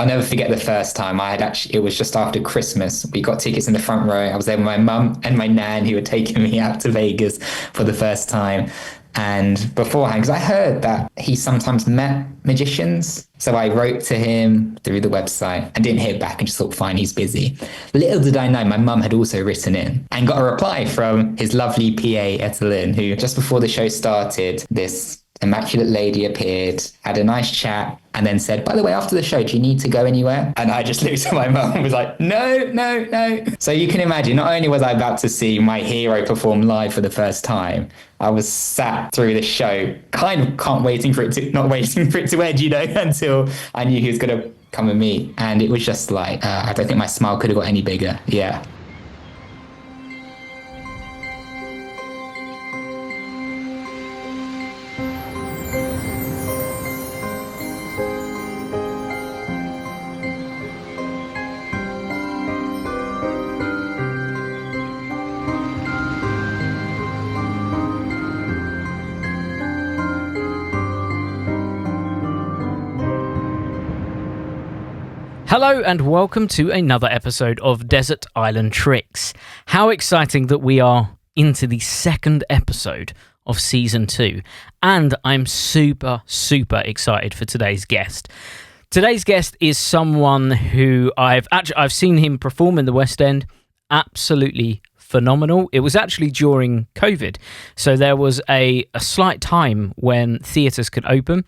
I'll never forget the first time. It was just after Christmas. We got tickets in the front row. I was there with my mum and my nan who were taking me out to Vegas for the first time. And beforehand, because I heard that he sometimes met magicians. So I wrote to him through the website. I didn't hear back and just thought, fine, he's busy. Little did I know, my mum had also written in and got a reply from his lovely PA, Etalyn, who just before the show started, this immaculate lady appeared, had a nice chat, and then said, by the way, after the show, do you need to go anywhere? And I just looked at my mum and was like, no. So you can imagine, not only was I about to see my hero perform live for the first time, I was sat through the show, kind of not waiting for it to end, until I knew he was going to come and meet. And it was just like, I don't think my smile could have got any bigger. Yeah. Hello and welcome to another episode of Desert Island Tricks. How exciting that we are into the second episode of Season 2. And I'm super excited for today's guest. Today's guest is someone who I've seen him perform in the West End. Absolutely phenomenal. It was actually during COVID. So there was a slight time when theatres could open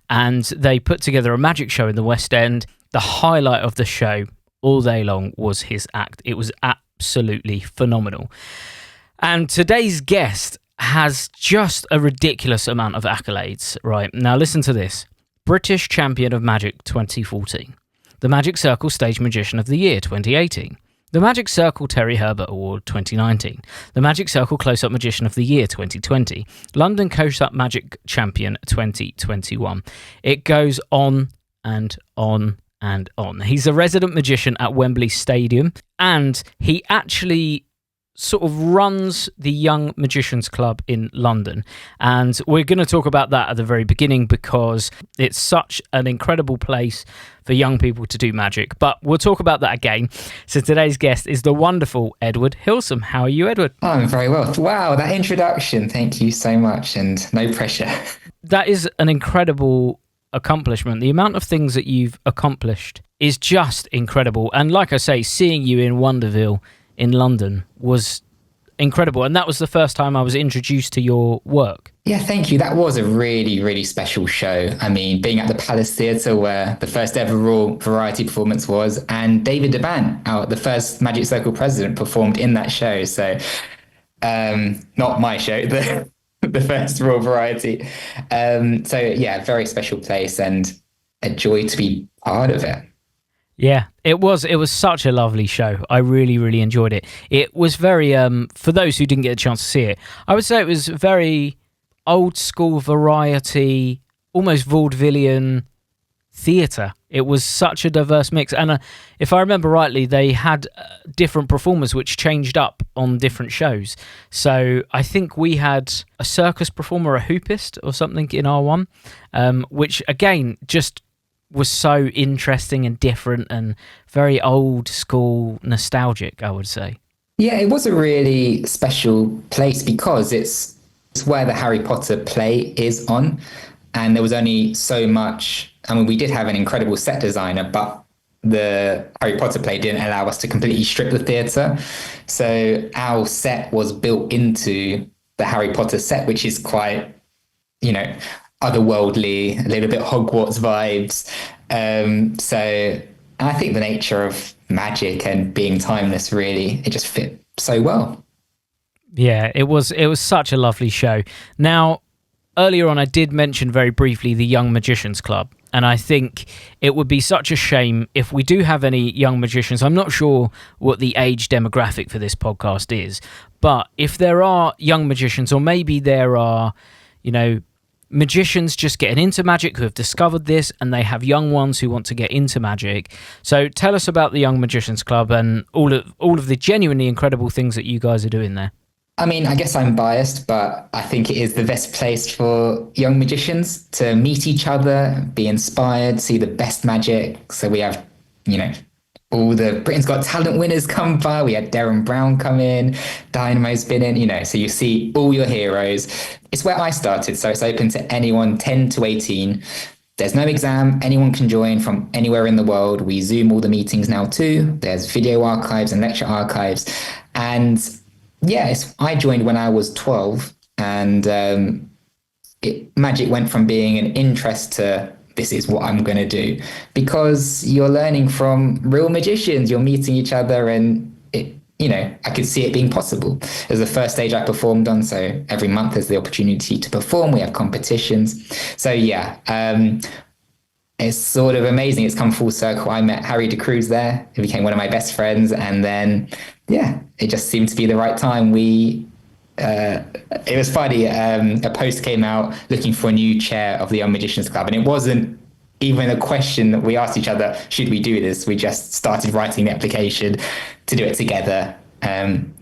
and they put together a magic show in the West End. The highlight of the show all day long was his act. It was absolutely phenomenal. And today's guest has just a ridiculous amount of accolades, right? Now listen to this. British Champion of Magic 2014. The Magic Circle Stage Magician of the Year 2018. The Magic Circle Terry Herbert Award 2019. The Magic Circle Close-Up Magician of the Year 2020. London Close-Up Magic Champion 2021. It goes on and on and on. He's a resident magician at Wembley Stadium, and he actually sort of runs the Young Magicians Club in London. And we're going to talk about that at the very beginning because it's such an incredible place for young people to do magic. But we'll talk about that again. So today's guest is the wonderful Edward Hilsum. How are you, Edward? Oh, I'm very well. Wow, that introduction. Thank you so much, and no pressure. That is an incredible accomplishment. The amount of things that you've accomplished is just incredible. And like I say, seeing you in Wonderville in London was incredible. And that was the first time I was introduced to your work. Yeah, thank you. That was a really special show. I mean, being at the Palace Theatre where the first ever Royal Variety performance was, and David Deban, the first Magic Circle president, performed in that show. So not my show, the first Royal Variety. So yeah, very special place and a joy to be part of it. Yeah, it was such a lovely show. I really enjoyed it. It was very, for those who didn't get a chance to see it, I would say it was very old school variety, almost vaudevillian theatre. It was such a diverse mix. And if I remember rightly, they had different performers which changed up on different shows. So I think we had a circus performer, a hoopist or something in R1, which again just was so interesting and different and very old school nostalgic, I would say. Yeah, it was a really special place because it's where the Harry Potter play is on. And there was only so much. I mean, we did have an incredible set designer, but the Harry Potter play didn't allow us to completely strip the theatre. So our set was built into the Harry Potter set, which is quite, otherworldly, a little bit Hogwarts vibes. So I think the nature of magic and being timeless, really, it just fit so well. Yeah, it was such a lovely show. Now, earlier on, I did mention very briefly the Young Magicians Club, and I think it would be such a shame if we do have any young magicians. I'm not sure what the age demographic for this podcast is, but if there are young magicians, or maybe there are, magicians just getting into magic who have discovered this, and they have young ones who want to get into magic. So tell us about the Young Magicians Club and all of the genuinely incredible things that you guys are doing there. I mean, I guess I'm biased, but I think it is the best place for young magicians to meet each other, be inspired, see the best magic. So we have, you know, all the Britain's Got Talent winners come by. We had Darren Brown come in, Dynamo's been in, so you see all your heroes. It's where I started, so it's open to anyone 10 to 18. There's no exam. Anyone can join from anywhere in the world. We Zoom all the meetings now too. There's video archives and lecture archives. And yeah, I joined when I was 12, and magic went from being an interest to this is what I'm going to do, because you're learning from real magicians. You're meeting each other, and I could see it being possible. It was the first stage I performed on, so every month there's the opportunity to perform. We have competitions. So yeah, it's sort of amazing. It's come full circle. I met Harry de Cruz there. He became one of my best friends. And then, yeah, it just seemed to be the right time. It was funny. A post came out looking for a new chair of the Young Magicians Club. And it wasn't even a question that we asked each other, should we do this? We just started writing the application to do it together.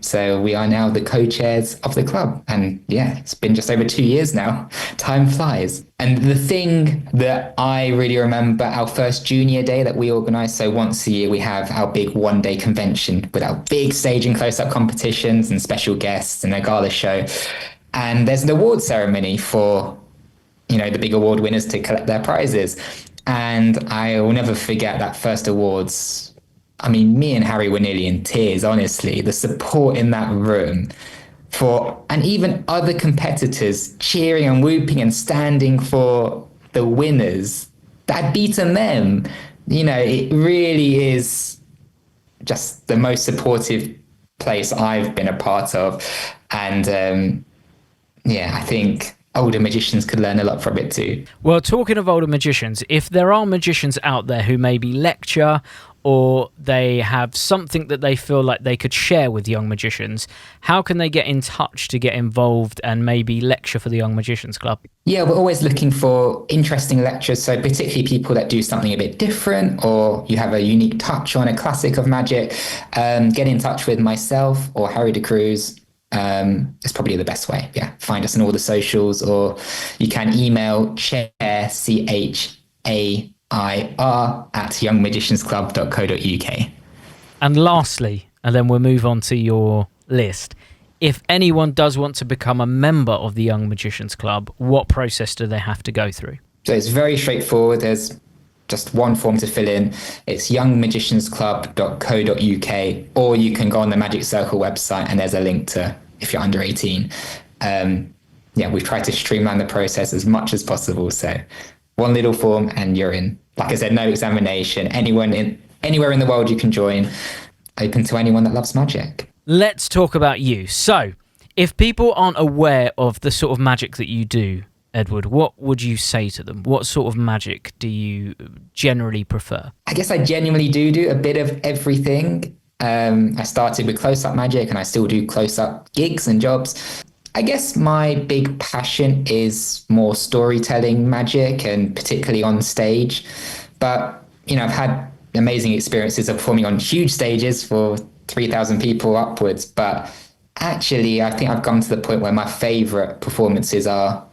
So we are now the co-chairs of the club. And yeah, it's been just over 2 years now. Time flies. And the thing that I really remember, our first junior day that we organised, so once a year we have our big one-day convention with our big stage and close-up competitions and special guests and a gala show. And there's an award ceremony for, the big award winners to collect their prizes. And I will never forget that first awards. I mean, me and Harry were nearly in tears, honestly. The support in that room and even other competitors cheering and whooping and standing for the winners that had beaten them. It really is just the most supportive place I've been a part of. And I think older magicians could learn a lot from it too. Well, talking of older magicians, if there are magicians out there who maybe lecture or they have something that they feel like they could share with young magicians, how can they get in touch to get involved and maybe lecture for the Young Magicians Club? Yeah, we're always looking for interesting lectures, so particularly people that do something a bit different, or you have a unique touch on a classic of magic. Get in touch with myself or Harry de Cruz. It's probably the best way. Yeah, find us on all the socials, or you can email chair, CHAIR, at youngmagiciansclub.co.uk. And lastly, and then we'll move on to your list, if anyone does want to become a member of the Young Magicians Club, what process do they have to go through? So it's very straightforward. There's just one form to fill in. It's youngmagiciansclub.co.uk, or you can go on the Magic Circle website and there's a link to if you're under 18. We've tried to streamline the process as much as possible. So one little form and you're in. Like I said, no examination. Anywhere in the world you can join. Open to anyone that loves magic. Let's talk about you. So, if people aren't aware of the sort of magic that you do, Edward, what would you say to them? What sort of magic do you generally prefer? I guess I genuinely do a bit of everything. I started with close-up magic and I still do close-up gigs and jobs. I guess my big passion is more storytelling magic, and particularly on stage. But, I've had amazing experiences of performing on huge stages for 3,000 people upwards. But actually, I think I've come to the point where my favorite performances are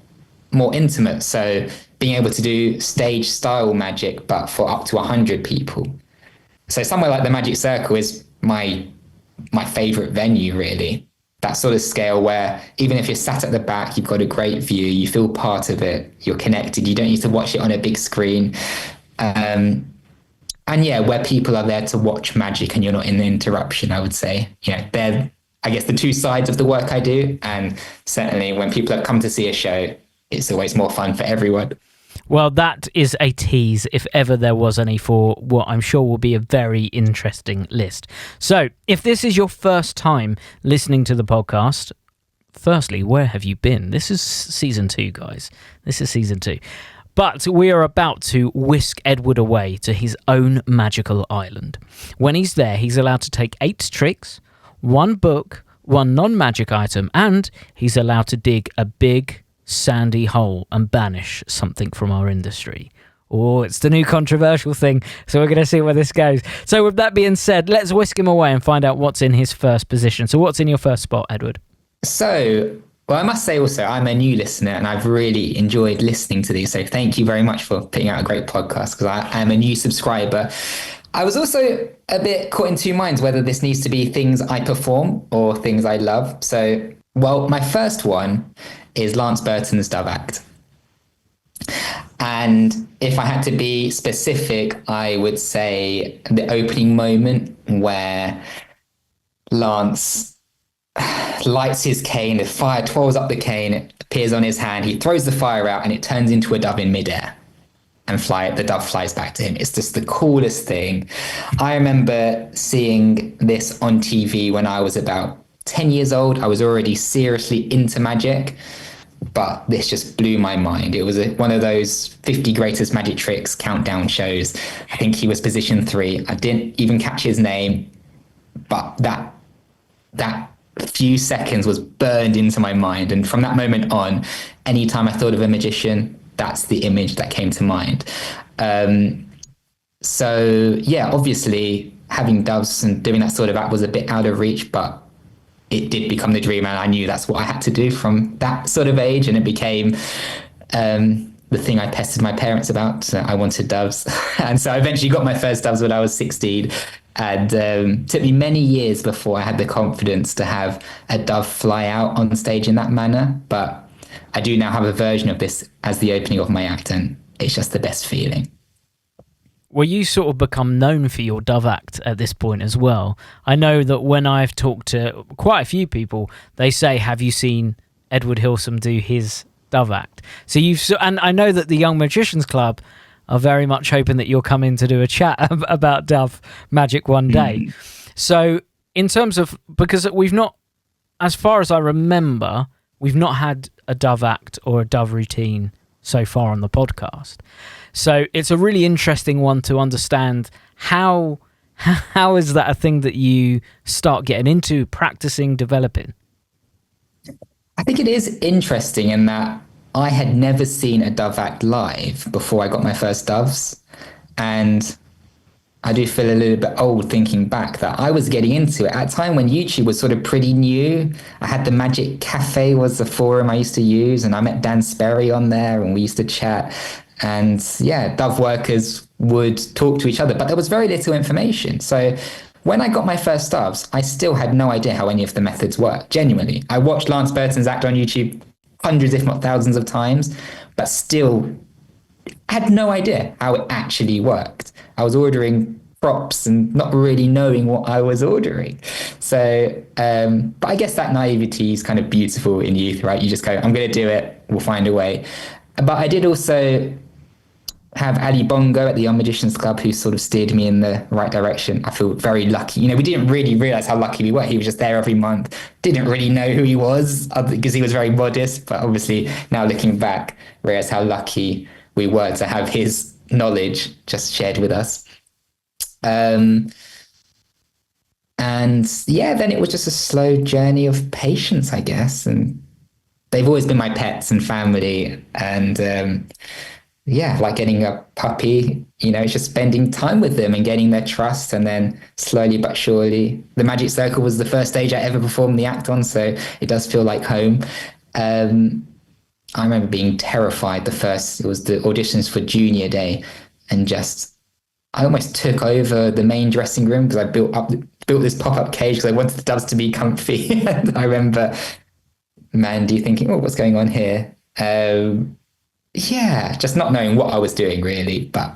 more intimate. So being able to do stage style magic, but for up to 100 people. So somewhere like the Magic Circle is my favorite venue, really. That sort of scale where even if you're sat at the back, you've got a great view, you feel part of it, you're connected, you don't need to watch it on a big screen. Where people are there to watch magic and you're not in the interruption, I would say. They're, I guess, the two sides of the work I do. And certainly when people have come to see a show, it's always more fun for everyone. Well, that is a tease, if ever there was any, for what I'm sure will be a very interesting list. So, if this is your first time listening to the podcast, firstly, where have you been? This is season 2, guys. This is season 2. But we are about to whisk Edward away to his own magical island. When he's there, he's allowed to take 8 tricks, 1 book, 1 non-magic item, and he's allowed to dig a big sandy hole and banish something from our industry. Oh, it's the new controversial thing, so we're going to see where this goes. So with that being said, let's whisk him away and find out what's in his first position. So what's in your first spot, Edward? So, well, I must say also, I'm a new listener and I've really enjoyed listening to these. So, thank you very much for putting out a great podcast because I am a new subscriber. I was also a bit caught in two minds whether this needs to be things I perform or things I love. So, well, my first one is Lance Burton's Dove Act. And if I had to be specific, I would say the opening moment where Lance lights his cane, the fire twirls up the cane, it appears on his hand, he throws the fire out, and it turns into a dove in midair. And the dove flies back to him. It's just the coolest thing. I remember seeing this on TV when I was about 10 years old. I was already seriously into magic, but this just blew my mind. It was one of those 50 greatest magic tricks countdown shows. I think he was position 3. I didn't even catch his name, but that few seconds was burned into my mind. And from that moment on, anytime I thought of a magician, that's the image that came to mind. So yeah, obviously having doves and doing that sort of act was a bit out of reach, but it did become the dream, and I knew that's what I had to do from that sort of age, and it became the thing I pestered my parents about. So I wanted doves, and so I eventually got my first doves when I was 16, and took me many years before I had the confidence to have a dove fly out on stage in that manner. But I do now have a version of this as the opening of my act, and it's just the best feeling. Well, you sort of become known for your dove act at this point as well. I know that when I've talked to quite a few people, they say, have you seen Edward Hilsum do his dove act? So and I know that the Young Magicians Club are very much hoping that you'll come in to do a chat about dove magic one day. So in terms of, because we've not, as far as I remember, we've not had a dove act or a dove routine so far on the podcast. So it's a really interesting one to understand how is that a thing that you start getting into, practicing, developing? I think it is interesting in that I had never seen a dove act live before I got my first doves. And I do feel a little bit old thinking back that I was getting into it at a time when YouTube was sort of pretty new. I had the Magic Cafe was the forum I used to use, and I met Dan Sperry on there and we used to chat. And yeah, dove workers would talk to each other, but there was very little information. So when I got my first doves, I still had no idea how any of the methods worked. Genuinely, I watched Lance Burton's act on YouTube hundreds, if not thousands of times, but still had no idea how it actually worked. I was ordering props and not really knowing what I was ordering. So, but I guess that naivety is kind of beautiful in youth, right? You just go, I'm going to do it. We'll find a way. But I did also have Ali Bongo at the Young Magicians Club who sort of steered me in the right direction. I feel very lucky. You know, we didn't really realize how lucky we were. He was just there every month. Didn't really know who he was because he was very modest. But obviously now looking back, realize how lucky we were to have his knowledge just shared with us. And yeah, then it was just a slow journey of patience, I guess. And they've always been my pets and family. And yeah, like getting a puppy, you know, it's just spending time with them and getting their trust. And then slowly but surely, the Magic Circle was the first stage I ever performed the act on. So it does feel like home. I remember being terrified it was the auditions for Junior Day, and I almost took over the main dressing room because I built this pop-up cage because I wanted the doves to be comfy. And I remember Mandy thinking, oh, what's going on here? Yeah, just not knowing what I was doing really, but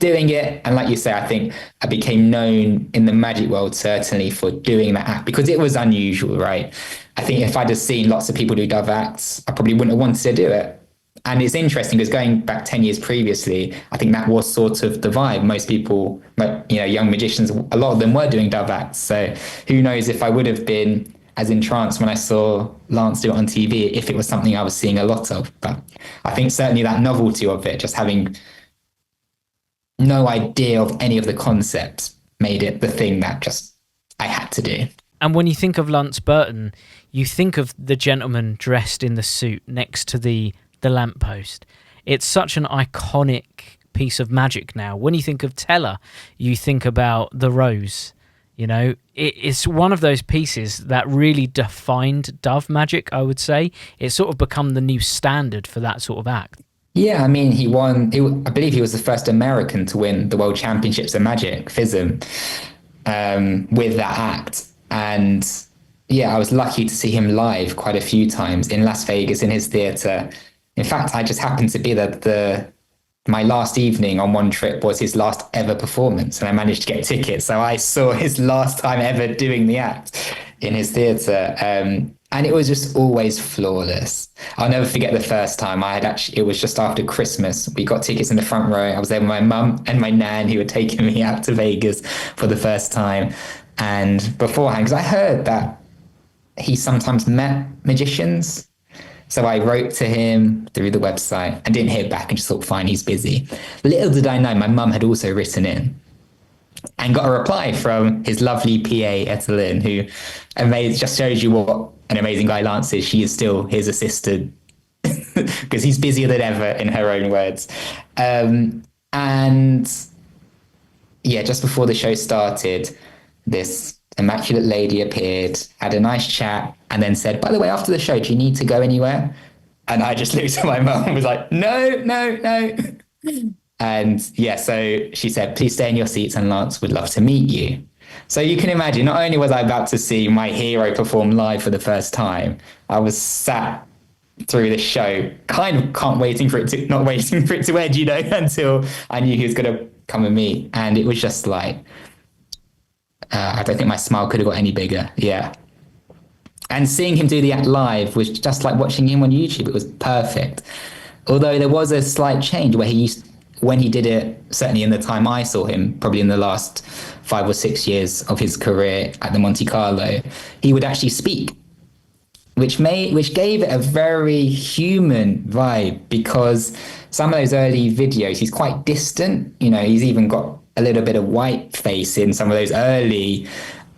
doing it. And like you say, I think I became known in the magic world certainly for doing that act because it was unusual, right? I think if I'd have seen lots of people do dove acts, I probably wouldn't have wanted to do it. And it's interesting because going back 10 years previously, I think that was sort of the vibe. Most people, you know, young magicians, a lot of them were doing dove acts. So who knows if I would have been as entranced when I saw Lance do it on TV, if it was something I was seeing a lot of. But I think certainly that novelty of it, just having no idea of any of the concepts, made it the thing that just I had to do. And when you think of Lance Burton, you think of the gentleman dressed in the suit next to the lamppost. It's such an iconic piece of magic now. When you think of Teller, you think about the rose. It's one of those pieces that really defined dove magic, I would say. It's sort of become the new standard for that sort of act. Yeah, I mean, he won. I believe he was the first American to win the World Championships of Magic, FISM, with that act. And yeah, I was lucky to see him live quite a few times in Las Vegas in his theater. In fact, I just happened to be the my last evening on one trip was his last ever performance, and I managed to get tickets. So I saw his last time ever doing the act in his theater. And it was just always flawless. I'll never forget the first time it was just after Christmas. We got tickets in the front row. I was there with my mum and my nan who had taken me out to Vegas for the first time. And beforehand, because I heard that he sometimes met magicians. So I wrote to him through the website and didn't hear back and just thought, fine, he's busy. Little did I know, my mum had also written in and got a reply from his lovely PA, Etelyn, who just shows you what an amazing guy Lance is. She is still his assistant because he's busier than ever, in her own words. And yeah, just before the show started, this immaculate lady appeared, had a nice chat, and then said, by the way, after the show, do you need to go anywhere? And I just looked at my mum and was like, no, no, no. And yeah, so she said, please stay in your seats and Lance would love to meet you. So you can imagine, not only was I about to see my hero perform live for the first time, I was sat through the show, kind of not waiting for it to end, until I knew he was going to come and meet. And it was just like, I don't think my smile could have got any bigger. Yeah. And seeing him do the act live was just like watching him on YouTube. It was perfect. Although there was a slight change where when he did it, certainly in the time I saw him, probably in the last 5 or 6 years of his career at the Monte Carlo, he would actually speak, which gave it a very human vibe, because some of those early videos, he's quite distant. He's even got a little bit of white face in some of those early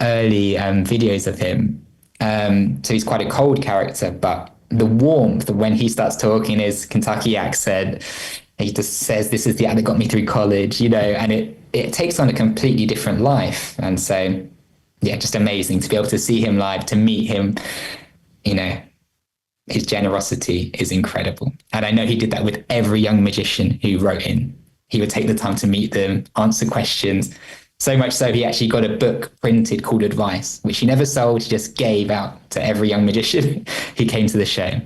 videos of him. So he's quite a cold character, but the warmth when he starts talking his Kentucky accent, he just says, this is the act that got me through college, and it takes on a completely different life. And so, yeah, just amazing to be able to see him live, to meet him. His generosity is incredible. And I know he did that with every young magician who wrote in. He would take the time to meet them, answer questions. So much so he actually got a book printed called Advice, which he never sold. He just gave out to every young magician who came to the show.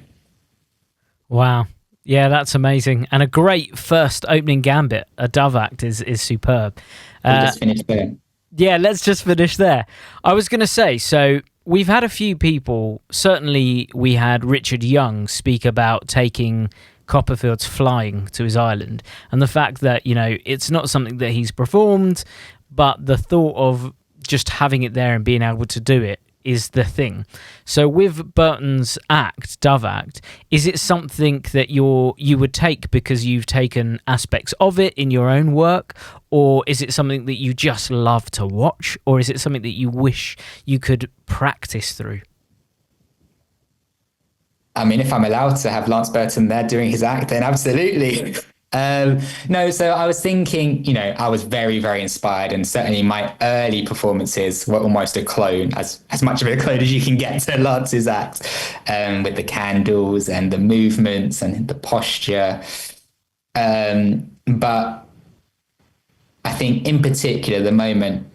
Wow. Yeah, that's amazing. And a great first opening gambit. A dove act is superb. We just finished there. Yeah, let's just finish there. I was going to say, so we've had a few people, certainly we had Richard Young speak about taking Copperfield's flying to his island, and the fact that, it's not something that he's performed, but the thought of just having it there and being able to do it is the thing. So with Burton's act, Dove Act, is it something that you would take because you've taken aspects of it in your own work, or is it something that you just love to watch, or is it something that you wish you could practice through? I mean, if I'm allowed to have Lance Burton there doing his act, then absolutely. No, so I was thinking, I was very, very inspired, and certainly my early performances were almost a clone, as much of a clone as you can get to Lance's act, with the candles and the movements and the posture. But I think in particular, the moment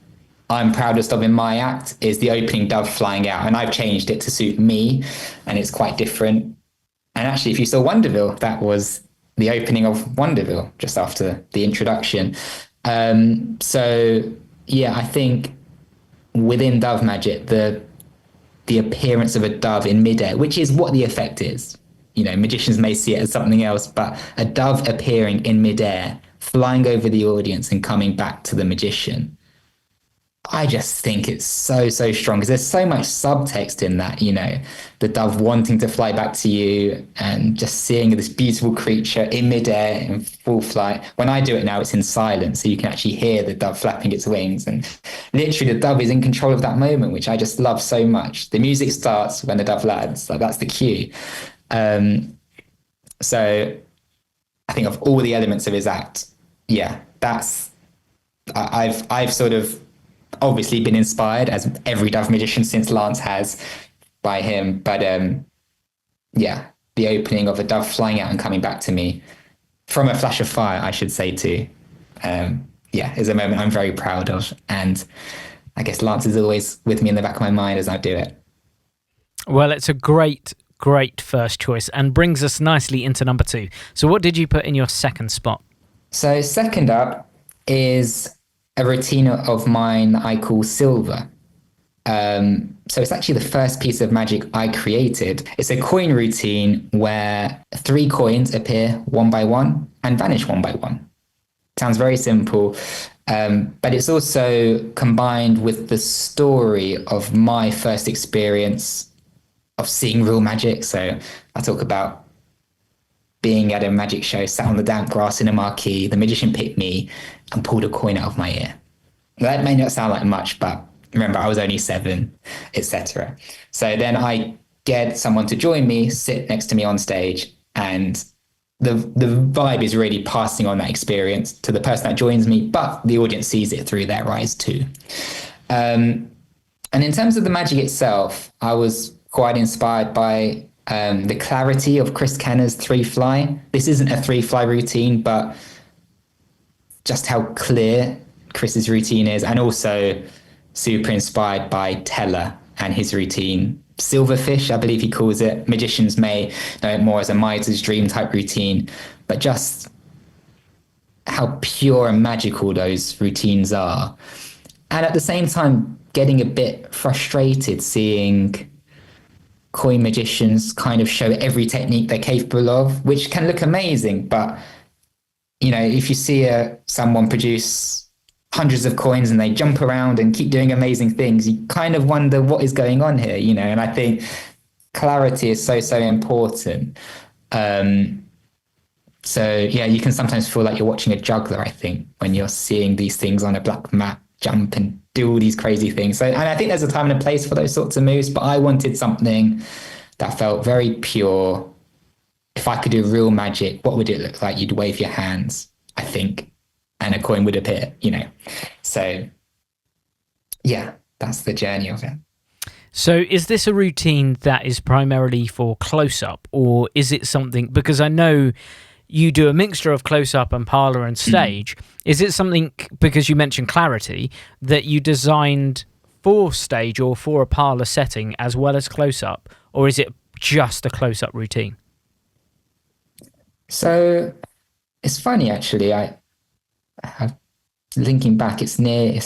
I'm proudest of in my act is the opening dove flying out, and I've changed it to suit me, and it's quite different. And actually, if you saw Wonderville, that was the opening of Wonderville just after the introduction. So yeah, I think within dove magic, the appearance of a dove in midair, which is what the effect is. Magicians may see it as something else, but a dove appearing in midair, flying over the audience and coming back to the magician, I just think it's so, so strong, because there's so much subtext in that, the dove wanting to fly back to you and just seeing this beautiful creature in midair in full flight. When I do it now, it's in silence, so you can actually hear the dove flapping its wings. And literally the dove is in control of that moment, which I just love so much. The music starts when the dove lands, like that's the cue. So I think of all the elements of his act, yeah, I've sort of obviously been inspired, as every Dove magician since Lance has, by him. But yeah, the opening of a dove flying out and coming back to me from a flash of fire, I should say too. Yeah, is a moment I'm very proud of. And I guess Lance is always with me in the back of my mind as I do it. Well, it's a great first choice and brings us nicely into number 2. So what did you put in your second spot? So second up is a routine of mine that I call Silver. So it's actually the first piece of magic I created. It's a coin routine where 3 coins appear one by one and vanish one by one. Sounds very simple, but it's also combined with the story of my first experience of seeing real magic. So I talk about being at a magic show, sat on the damp grass in a marquee, the magician picked me and pulled a coin out of my ear. That may not sound like much, but remember, I was only 7, etc. So then I get someone to join me, sit next to me on stage, and the vibe is really passing on that experience to the person that joins me, but the audience sees it through their eyes too. And in terms of the magic itself, I was quite inspired by the clarity of Chris Kenner's 3 fly. This isn't a 3 fly routine, but just how clear Chris's routine is, and also super inspired by Teller and his routine. Silverfish, I believe he calls it. Magicians may know it more as a miser's dream type routine, but just how pure and magical those routines are. And at the same time, getting a bit frustrated seeing coin magicians kind of show every technique they're capable of, which can look amazing. But, you know, if you see someone produce hundreds of coins and they jump around and keep doing amazing things, you kind of wonder what is going on here, you know. And I think clarity is so important. So yeah, you can sometimes feel like you're watching a juggler, I think, when you're seeing these things on a black mat jump and do all these crazy things. So, and I think there's a time and a place for those sorts of moves, but I wanted something that felt very pure. If I could do real magic, what would it look like? You'd wave your hands, I think, and a coin would appear, you know. So yeah, that's the journey of it. So is this a routine that is primarily for close-up, or is it something, because I know you do a mixture of close-up and parlour and stage. Is it something, because you mentioned clarity, that you designed for stage or for a parlour setting as well as close-up, or is it just a close-up routine? So it's funny, actually. I have, linking back, it's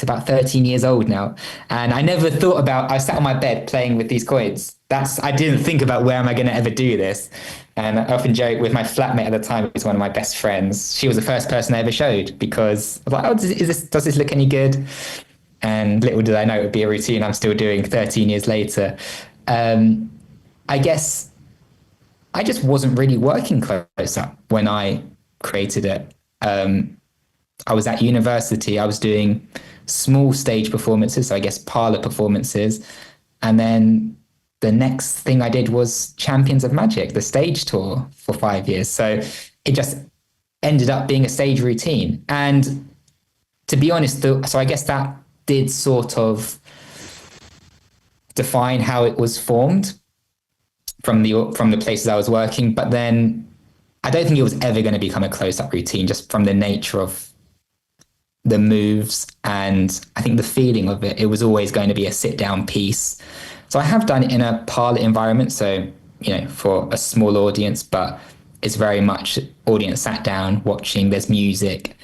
about 13 years old now, and I never thought about, I sat on my bed playing with these coins. I didn't think about where am I going to ever do this. And I often joke with my flatmate at the time, who's one of my best friends. She was the first person I ever showed, because I was like, oh, does this look any good? And little did I know it would be a routine I'm still doing 13 years later. I guess I just wasn't really working close up when I created it. I was at university, I was doing small stage performances, so I guess parlor performances. And then the next thing I did was Champions of Magic, the stage tour for 5 years. So it just ended up being a stage routine. And to be honest, so I guess that did sort of define how it was formed from the places I was working. But then I don't think it was ever going to become a close-up routine, just from the nature of the moves, and I think the feeling of it. It was always going to be a sit-down piece. So I have done it in a parlor environment, so, you know, for a small audience, but it's very much audience sat down watching, there's music.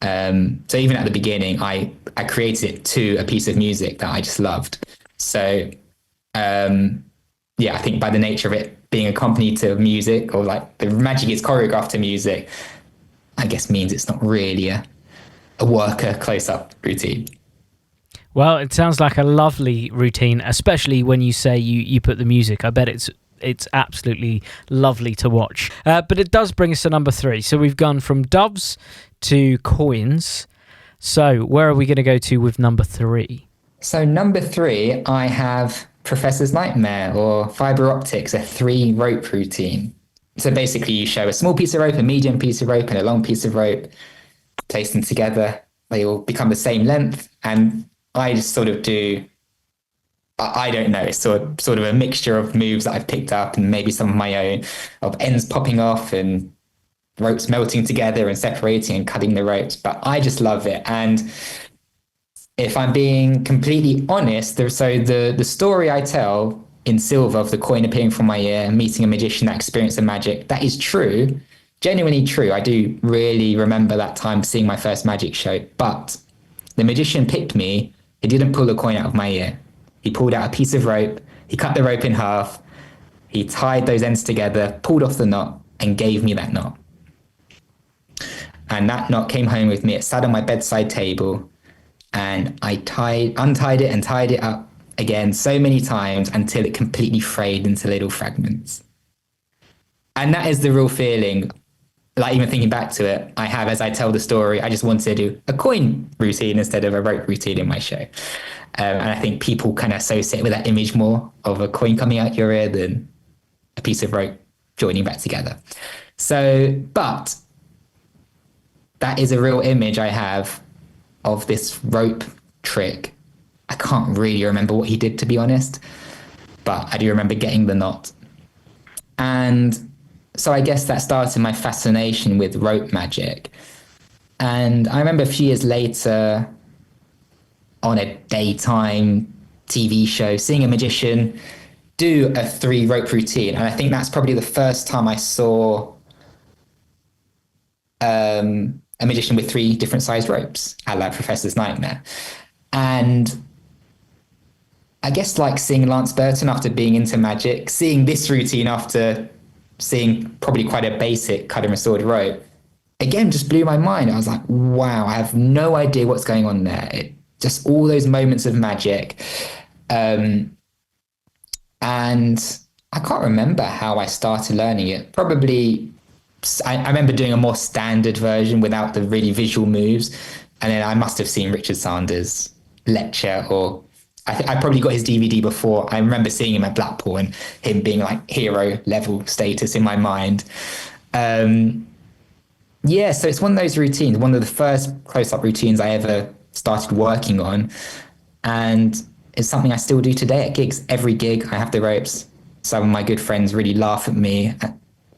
So even at the beginning, I created it to a piece of music that I just loved. So yeah, I think by the nature of it being accompanied to music, or like the magic is choreographed to music, I guess means it's not really a worker close-up routine. Well, it sounds like a lovely routine, especially when you say you put the music. I bet it's absolutely lovely to watch. But it does bring us to number 3. So we've gone from doves to coins. So where are we going to go to with number 3? So number 3, I have Professor's Nightmare, or fiber optics, a 3-rope routine. So basically you show a small piece of rope, a medium piece of rope, and a long piece of rope, place them together. They all become the same length. And I just sort of do, I don't know, it's sort of a mixture of moves that I've picked up and maybe some of my own, of ends popping off and ropes melting together and separating and cutting the ropes. But I just love it. And if I'm being completely honest, the story I tell in Silver of the coin appearing from my ear, meeting a magician that experienced the magic, that is true, genuinely true. I do really remember that time seeing my first magic show. But the magician picked me. He didn't pull the coin out of my ear. He pulled out a piece of rope. He cut the rope in half. He tied those ends together, pulled off the knot, and gave me that knot. And that knot came home with me. It sat on my bedside table, and I untied it and tied it up again so many times until it completely frayed into little fragments. And that is the real feeling. Like, even thinking back to it, I have, as I tell the story, I just wanted to do a coin routine instead of a rope routine in my show. And I think people kind of associate with that image more of a coin coming out your ear than a piece of rope joining back together. So, but that is a real image I have of this rope trick. I can't really remember what he did, to be honest, but I do remember getting the knot. And so I guess that started my fascination with rope magic. And I remember a few years later on a daytime TV show, seeing a magician do a 3 rope routine. And I think that's probably the first time I saw a magician with 3 different sized ropes, a la Professor's Nightmare. And I guess like seeing Lance Burton after being into magic, seeing this routine after seeing probably quite a basic cut and restored rope, again, just blew my mind. I was like, wow, I have no idea what's going on there. Just all those moments of magic. And I can't remember how I started learning it. Probably, I remember doing a more standard version without the really visual moves. And then I must have seen Richard Sanders' lecture, or I probably got his DVD before. I remember seeing him at Blackpool and him being like hero level status in my mind. Yeah, so it's one of those routines, one of the first close-up routines I ever started working on. And it's something I still do today at gigs. Every gig, I have the ropes. Some of my good friends really laugh at me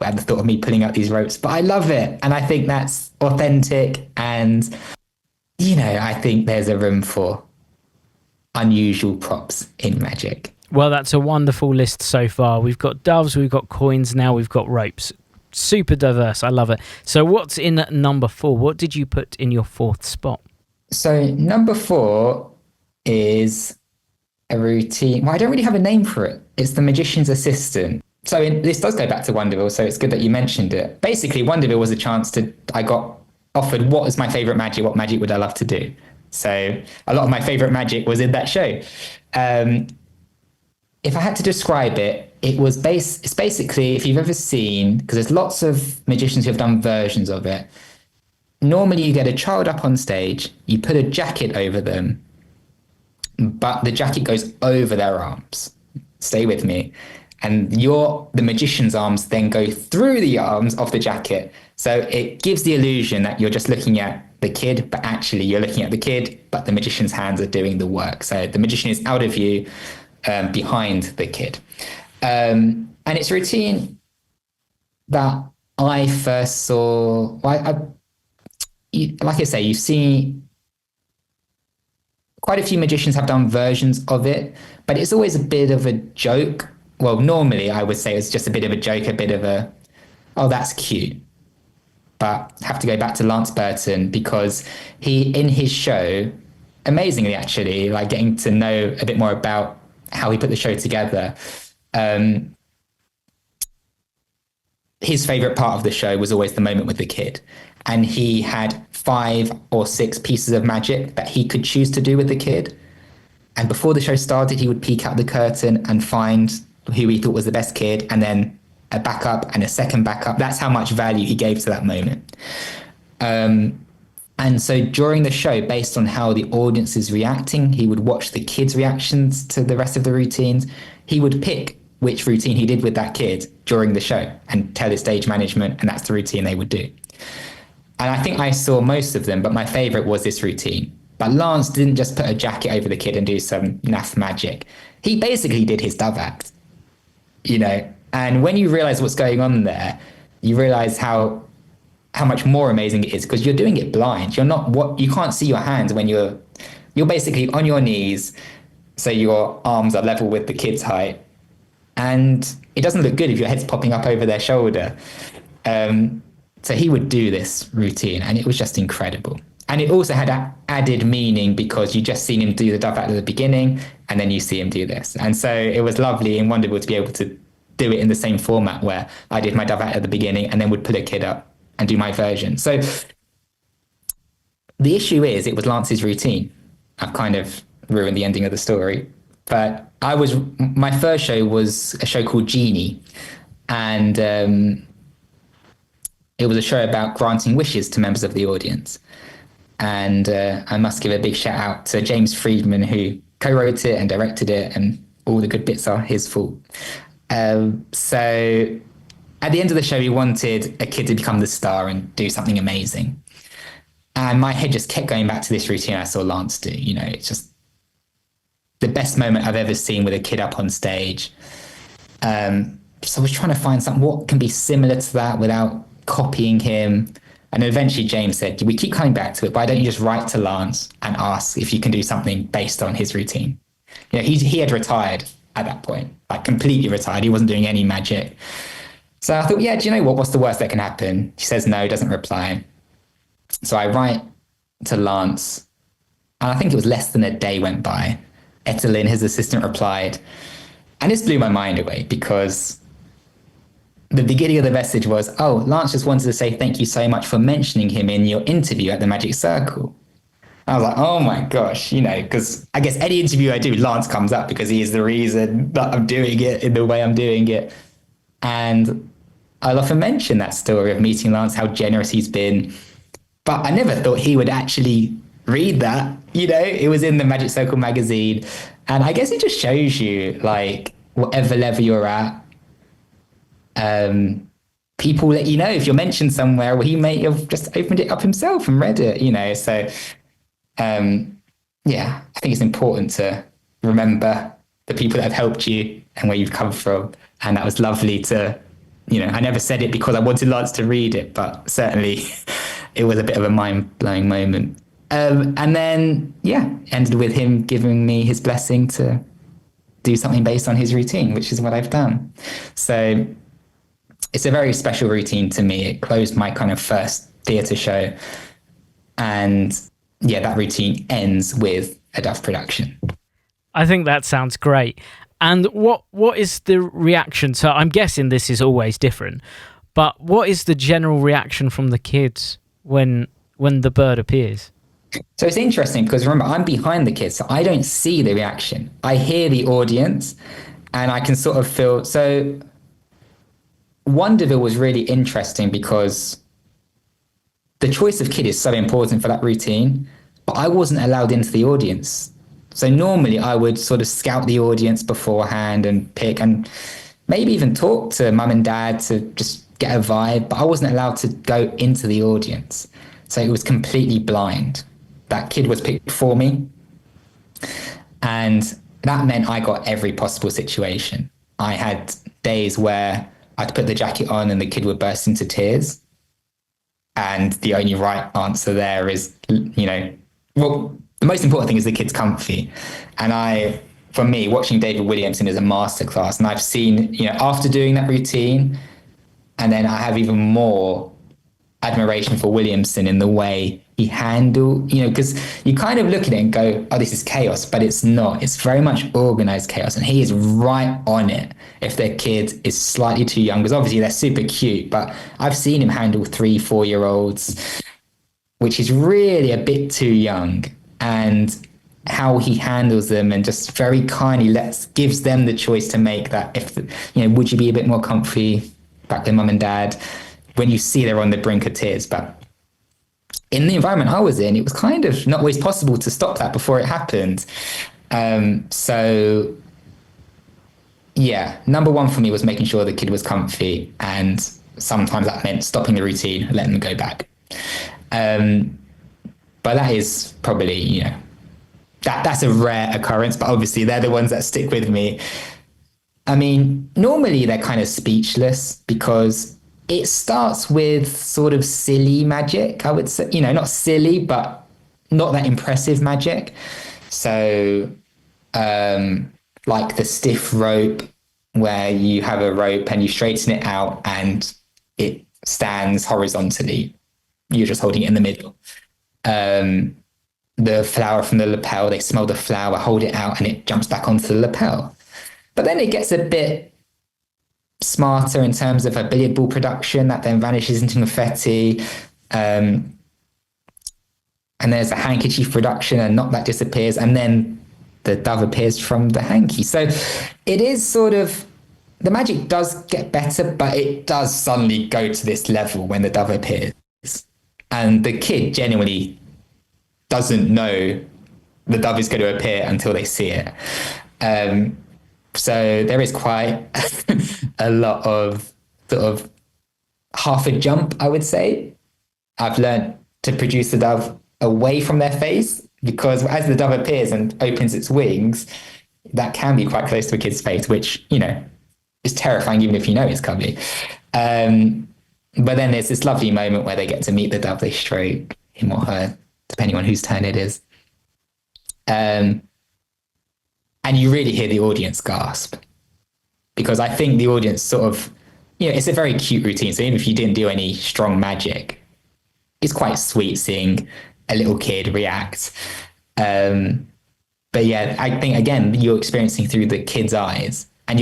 at the thought of me pulling out these ropes, but I love it. And I think that's authentic. And, you know, I think there's a room for unusual props in magic. Well, that's a wonderful list so far. We've got doves, we've got coins, now we've got ropes. Super diverse. I love it. So what's in number 4? What did you put in your 4th spot? So number 4 is a routine. Well, I don't really have a name for it. It's the magician's assistant. So this does go back to Wonderville, so it's good that you mentioned it. Basically, Wonderville was a chance I got offered what is my favorite magic, what magic would I love to do? So a lot of my favorite magic was in that show. If I had to describe it, it's basically, if you've ever seen, because there's lots of magicians who have done versions of it. Normally you get a child up on stage, you put a jacket over them, but the jacket goes over their arms. Stay with me. And the magician's arms then go through the arms of the jacket. So it gives the illusion that you're just looking at the kid, but actually you're looking at the kid, but the magician's hands are doing the work. So the magician is out of view, behind the kid. And it's a routine that I first saw. Like I say, you've seen quite a few magicians have done versions of it, but it's always a bit of a joke. Well, normally I would say it's just a bit of a joke, a bit of a, oh, that's cute. But I have to go back to Lance Burton, because he, in his show, amazingly actually, like getting to know a bit more about how he put the show together, his favorite part of the show was always the moment with the kid. And he had 5 or 6 pieces of magic that he could choose to do with the kid. And before the show started, he would peek out the curtain and find who he thought was the best kid, and then a backup and a second backup. That's how much value he gave to that moment. And so during the show, based on how the audience is reacting, he would watch the kids' reactions to the rest of the routines. He would pick which routine he did with that kid during the show and tell his stage management, and that's the routine they would do. And I think I saw most of them, but my favorite was this routine. But Lance didn't just put a jacket over the kid and do some naff magic. He basically did his dove act, you know. And when you realize what's going on there, you realize how much more amazing it is because you're doing it blind. You're not what you can't see your hands when you're basically on your knees, so your arms are level with the kid's height, and it doesn't look good if your head's popping up over their shoulder. So he would do this routine, and it was just incredible. And it also had added meaning because you just seen him do the dove act at the beginning, and then you see him do this. And so it was lovely and wonderfful to be able to do it in the same format where I did my dove act at the beginning and then would pull a kid up and do my version. So the issue is it was Lance's routine. I've kind of ruined the ending of the story. But my first show was a show called Genie. And it was a show about granting wishes to members of the audience. And I must give a big shout out to James Friedman, who co-wrote it and directed it, and all the good bits are his fault. So at the end of the show, we wanted a kid to become the star and do something amazing. And my head just kept going back to this routine I saw Lance do. You know, it's just the best moment I've ever seen with a kid up on stage. So I was trying to find something, what can be similar to that without copying him. And eventually James said, we keep coming back to it, but why don't you just write to Lance and ask if you can do something based on his routine? You know, he had retired at that point, like completely retired. He wasn't doing any magic. So I thought, yeah, do you know what? What's the worst that can happen? He says no, doesn't reply. So I write to Lance, and I think it was less than a day went by. Etelyn, his assistant, replied. And this blew my mind away because the beginning of the message was, oh, Lance just wanted to say thank you so much for mentioning him in your interview at the Magic Circle. I was like, oh my gosh, you know, because I guess any interview I do, Lance comes up because he is the reason that I'm doing it in the way I'm doing it. And I'll often mention that story of meeting Lance, how generous he's been. But I never thought he would actually read that. You know, it was in the Magic Circle magazine. And I guess it just shows you, like, whatever level you're at, people let you know if you're mentioned somewhere, well, he may have just opened it up himself and read it, you know. So, yeah, I think it's important to remember the people that have helped you and where you've come from. And that was lovely to, you know, I never said it because I wanted Lance to read it, but certainly it was a bit of a mind-blowing moment. And then, yeah, ended with him giving me his blessing to do something based on his routine, which is what I've done. So it's a very special routine to me. It closed my kind of first theatre show. And yeah, that routine ends with a Dove production. I think that sounds great. And what is the reaction? So I'm guessing this is always different, but what is the general reaction from the kids when the bird appears? So it's interesting because remember, I'm behind the kids, so I don't see the reaction. I hear the audience and I can sort of feel. So Wonderville was really interesting because the choice of kid is so important for that routine, but I wasn't allowed into the audience. So normally I would sort of scout the audience beforehand and pick and maybe even talk to mum and dad to just get a vibe, but I wasn't allowed to go into the audience. So it was completely blind. That kid was picked for me. And that meant I got every possible situation. I had days where I'd put the jacket on and the kid would burst into tears. And the only right answer there is, you know, well, the most important thing is the kid's comfy. And for me, watching David Williamson is a masterclass. And I've seen, you know, after doing that routine, and then I have even more admiration for Williamson in the way he handled, you know, because you kind of look at it and go, oh, this is chaos, but it's not. It's very much organized chaos. And he is right on it if their kid is slightly too young, because obviously they're super cute, but I've seen him handle 3-4-year-olds, which is really a bit too young. And how he handles them and just very kindly gives them the choice to make that, if, you know, would you be a bit more comfy back with mum and dad when you see they're on the brink of tears. But in the environment I was in, it was kind of not always possible to stop that before it happened. So yeah, number one for me was making sure the kid was comfy, and sometimes that meant stopping the routine, letting them go back. But that is probably, that's a rare occurrence, but obviously they're the ones that stick with me. I mean, normally they're kind of speechless because it starts with sort of silly magic, I would say, not silly, but not that impressive magic. So, like the stiff rope, where you have a rope and you straighten it out and it stands horizontally. You're just holding it in the middle. Um, the flower from the lapel, they smell the flower, hold it out, and it jumps back onto the lapel. But then it gets a bit smarter in terms of a billiard ball production that then vanishes into confetti. And there's a handkerchief production, and not that disappears. And then the dove appears from the hanky. So it is sort of, the magic does get better, but it does suddenly go to this level when the dove appears. And the kid genuinely doesn't know the dove is going to appear until they see it. So there is quite a lot of sort of half a jump, I would say. I've learned to produce the dove away from their face, because as the dove appears and opens its wings, that can be quite close to a kid's face, which, is terrifying even if you know it's coming. But then there's this lovely moment where they get to meet the dove, they stroke him or her, depending on whose turn it is. And you really hear the audience gasp, because I think the audience sort of, it's a very cute routine. So even if you didn't do any strong magic, it's quite sweet seeing a little kid react. But yeah, I think, again, you're experiencing through the kid's eyes, and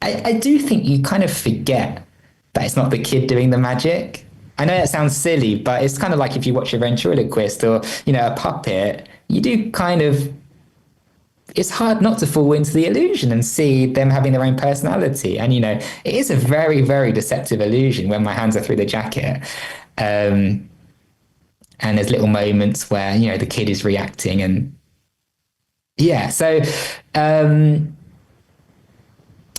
I do think you kind of forget that it's not the kid doing the magic. I know that sounds silly, but it's kind of like if you watch a ventriloquist or, a puppet, you do kind of, it's hard not to fall into the illusion and see them having their own personality. And, it is a very, very deceptive illusion when my hands are through the jacket. And there's little moments where, the kid is reacting, and yeah. So, the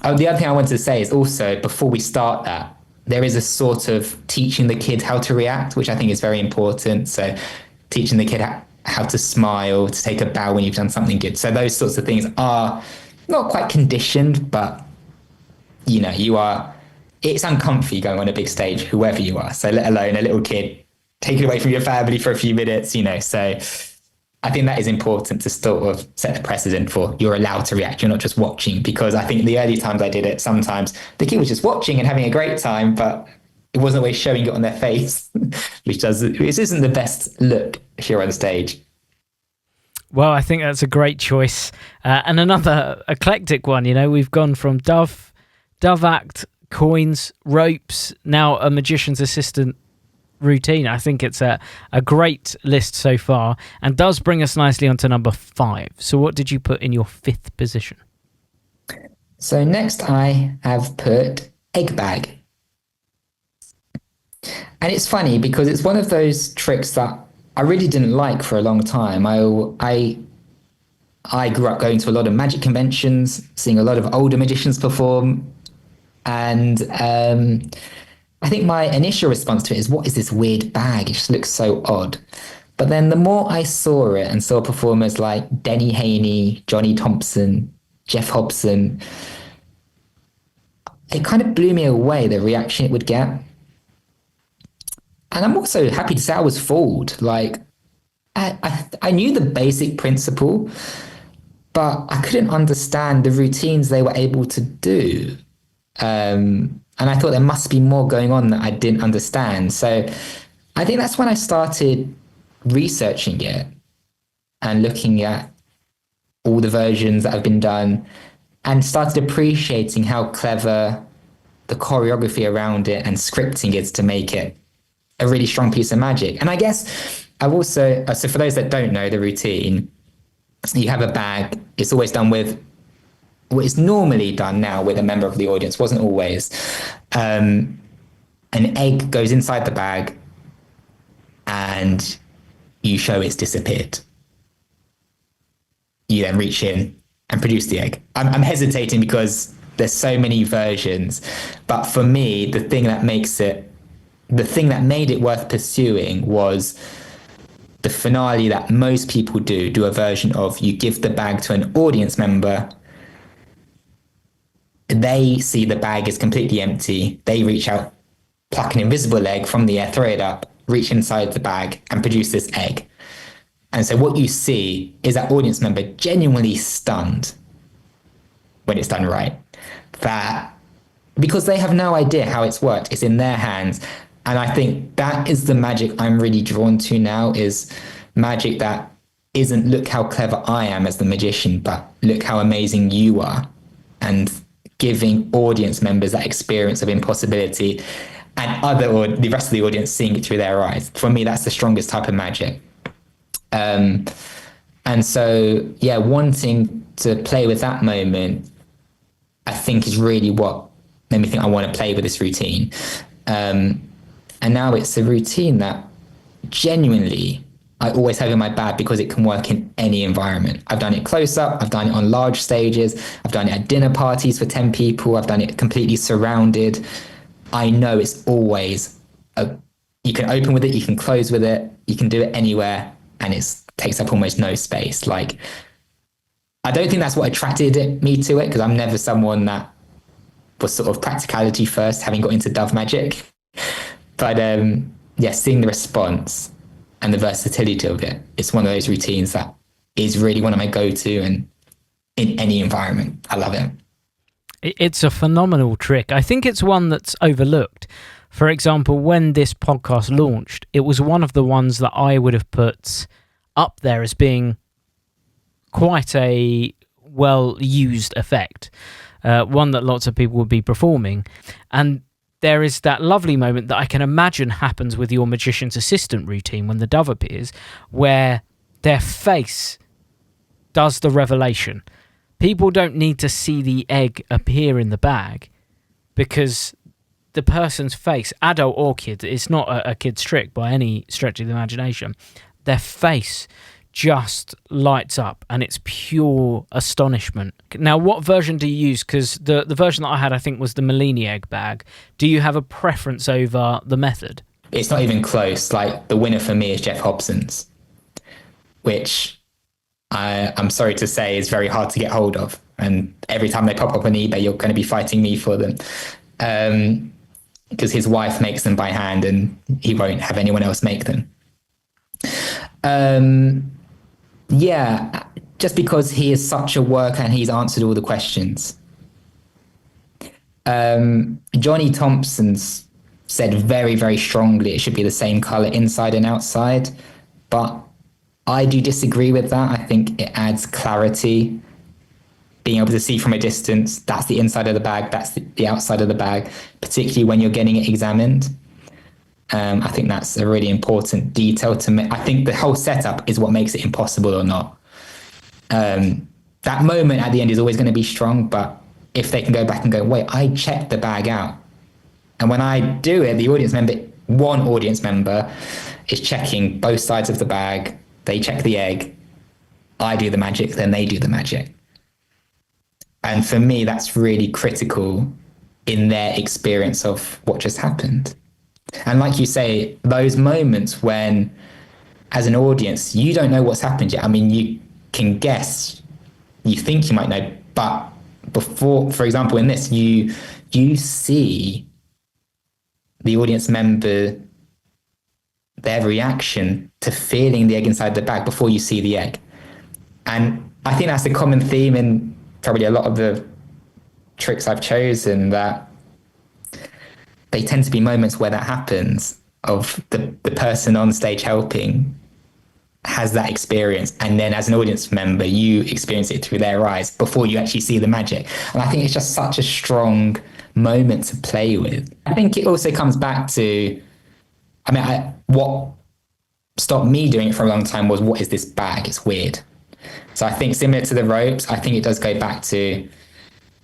other thing I wanted to say is also, before we start that, there is a sort of teaching the kid how to react, which I think is very important. So teaching the kid how to smile, to take a bow when you've done something good. So those sorts of things are not quite conditioned, but, it's uncomfy going on a big stage, whoever you are. So let alone a little kid, take it away from your family for a few minutes, so I think that is important to sort of set the precedent for, you're allowed to react. You're not just watching, because I think in the early times I did it, sometimes the kid was just watching and having a great time, but it wasn't always showing it on their face, which isn't the best look if you're on stage. Well, I think that's a great choice. And another eclectic one, we've gone from dove act, coins, ropes, now a magician's assistant routine. I think it's a great list so far, and does bring us nicely onto number 5. So what did you put in your 5th position? So next I have put egg bag. And it's funny because it's one of those tricks that I really didn't like for a long time. I grew up going to a lot of magic conventions, seeing a lot of older magicians perform, and I think my initial response to it is, what is this weird bag? It just looks so odd. But then the more I saw it and saw performers like Denny Haney, Johnny Thompson, Jeff Hobson, it kind of blew me away, the reaction it would get. And I'm also happy to say I was fooled. Like, I knew the basic principle, but I couldn't understand the routines they were able to do. And I thought there must be more going on that I didn't understand. So I think that's when I started researching it and looking at all the versions that have been done, and started appreciating how clever the choreography around it and scripting is to make it a really strong piece of magic. And I guess I've also, so for those that don't know the routine, you have a bag. It's always done with, what is normally done now with a member of the audience, wasn't always. An egg goes inside the bag and you show it's disappeared. You then reach in and produce the egg. I'm hesitating because there's so many versions, but for me, the thing that made it worth pursuing was the finale that most people do a version of, you give the bag to an audience member, they see the bag is completely empty, they reach out, pluck an invisible egg from the air, throw it up, reach inside the bag and produce this egg. And so what you see is that audience member genuinely stunned when it's done right. That because they have no idea how it's worked, it's in their hands. And I think that is the magic I'm really drawn to now, is magic that isn't look how clever I am as the magician, but look how amazing you are. And giving audience members that experience of impossibility and the rest of the audience seeing it through their eyes. For me, that's the strongest type of magic. And so, yeah, wanting to play with that moment, I think is really what made me think I want to play with this routine. And now it's a routine that genuinely I always have in my bag because it can work in any environment. I've done it close up, I've done it on large stages, I've done it at dinner parties for 10 people, I've done it completely surrounded. I know it's always, you can open with it, you can close with it, you can do it anywhere, and it takes up almost no space. Like, I don't think that's what attracted me to it, because I'm never someone that was sort of practicality first, having got into dove magic. But yeah, seeing the response and the versatility of it, it's one of those routines that is really one of my go-to, and in any environment, I love it. It's a phenomenal trick. I think it's one that's overlooked. For example, when this podcast launched, it was one of the ones that I would have put up there as being quite a well-used effect, one that lots of people would be performing. And there is that lovely moment that I can imagine happens with your magician's assistant routine when the dove appears, where their face does the revelation. People don't need to see the egg appear in the bag, because the person's face, adult or kid, it's not a kid's trick by any stretch of the imagination, their face just lights up and it's pure astonishment. Now, what version do you use? Because the version that I had, I think, was the Mellini egg bag. Do you have a preference over the method? It's not even close. Like, the winner for me is Jeff Hobson's, which I'm sorry to say is very hard to get hold of. And every time they pop up on eBay, you're going to be fighting me for them. Because his wife makes them by hand and he won't have anyone else make them. Yeah, just because he is such a worker and he's answered all the questions. Johnny Thompson's said very, very strongly it should be the same color inside and outside, but I do disagree with that. I think it adds clarity, being able to see from a distance, that's the inside of the bag, that's the outside of the bag, particularly when you're getting it examined. I think that's a really important detail to me. I think the whole setup is what makes it impossible or not. That moment at the end is always going to be strong, but if they can go back and go, wait, I checked the bag out. And when I do it, one audience member is checking both sides of the bag. They check the egg. I do the magic, then they do the magic. And for me, that's really critical in their experience of what just happened. And like you say, those moments when, as an audience, you don't know what's happened yet. I mean, you can guess, you think you might know, but before, for example, in this, you see the audience member, their reaction to feeling the egg inside the bag before you see the egg. And I think that's a common theme in probably a lot of the tricks I've chosen, that they tend to be moments where that happens, of the person on stage helping has that experience, and then as an audience member you experience it through their eyes before you actually see the magic. And I think it's just such a strong moment to play with. I think it also comes back to, what stopped me doing it for a long time was, what is this bag? It's weird. So I think similar to the ropes, I think it does go back to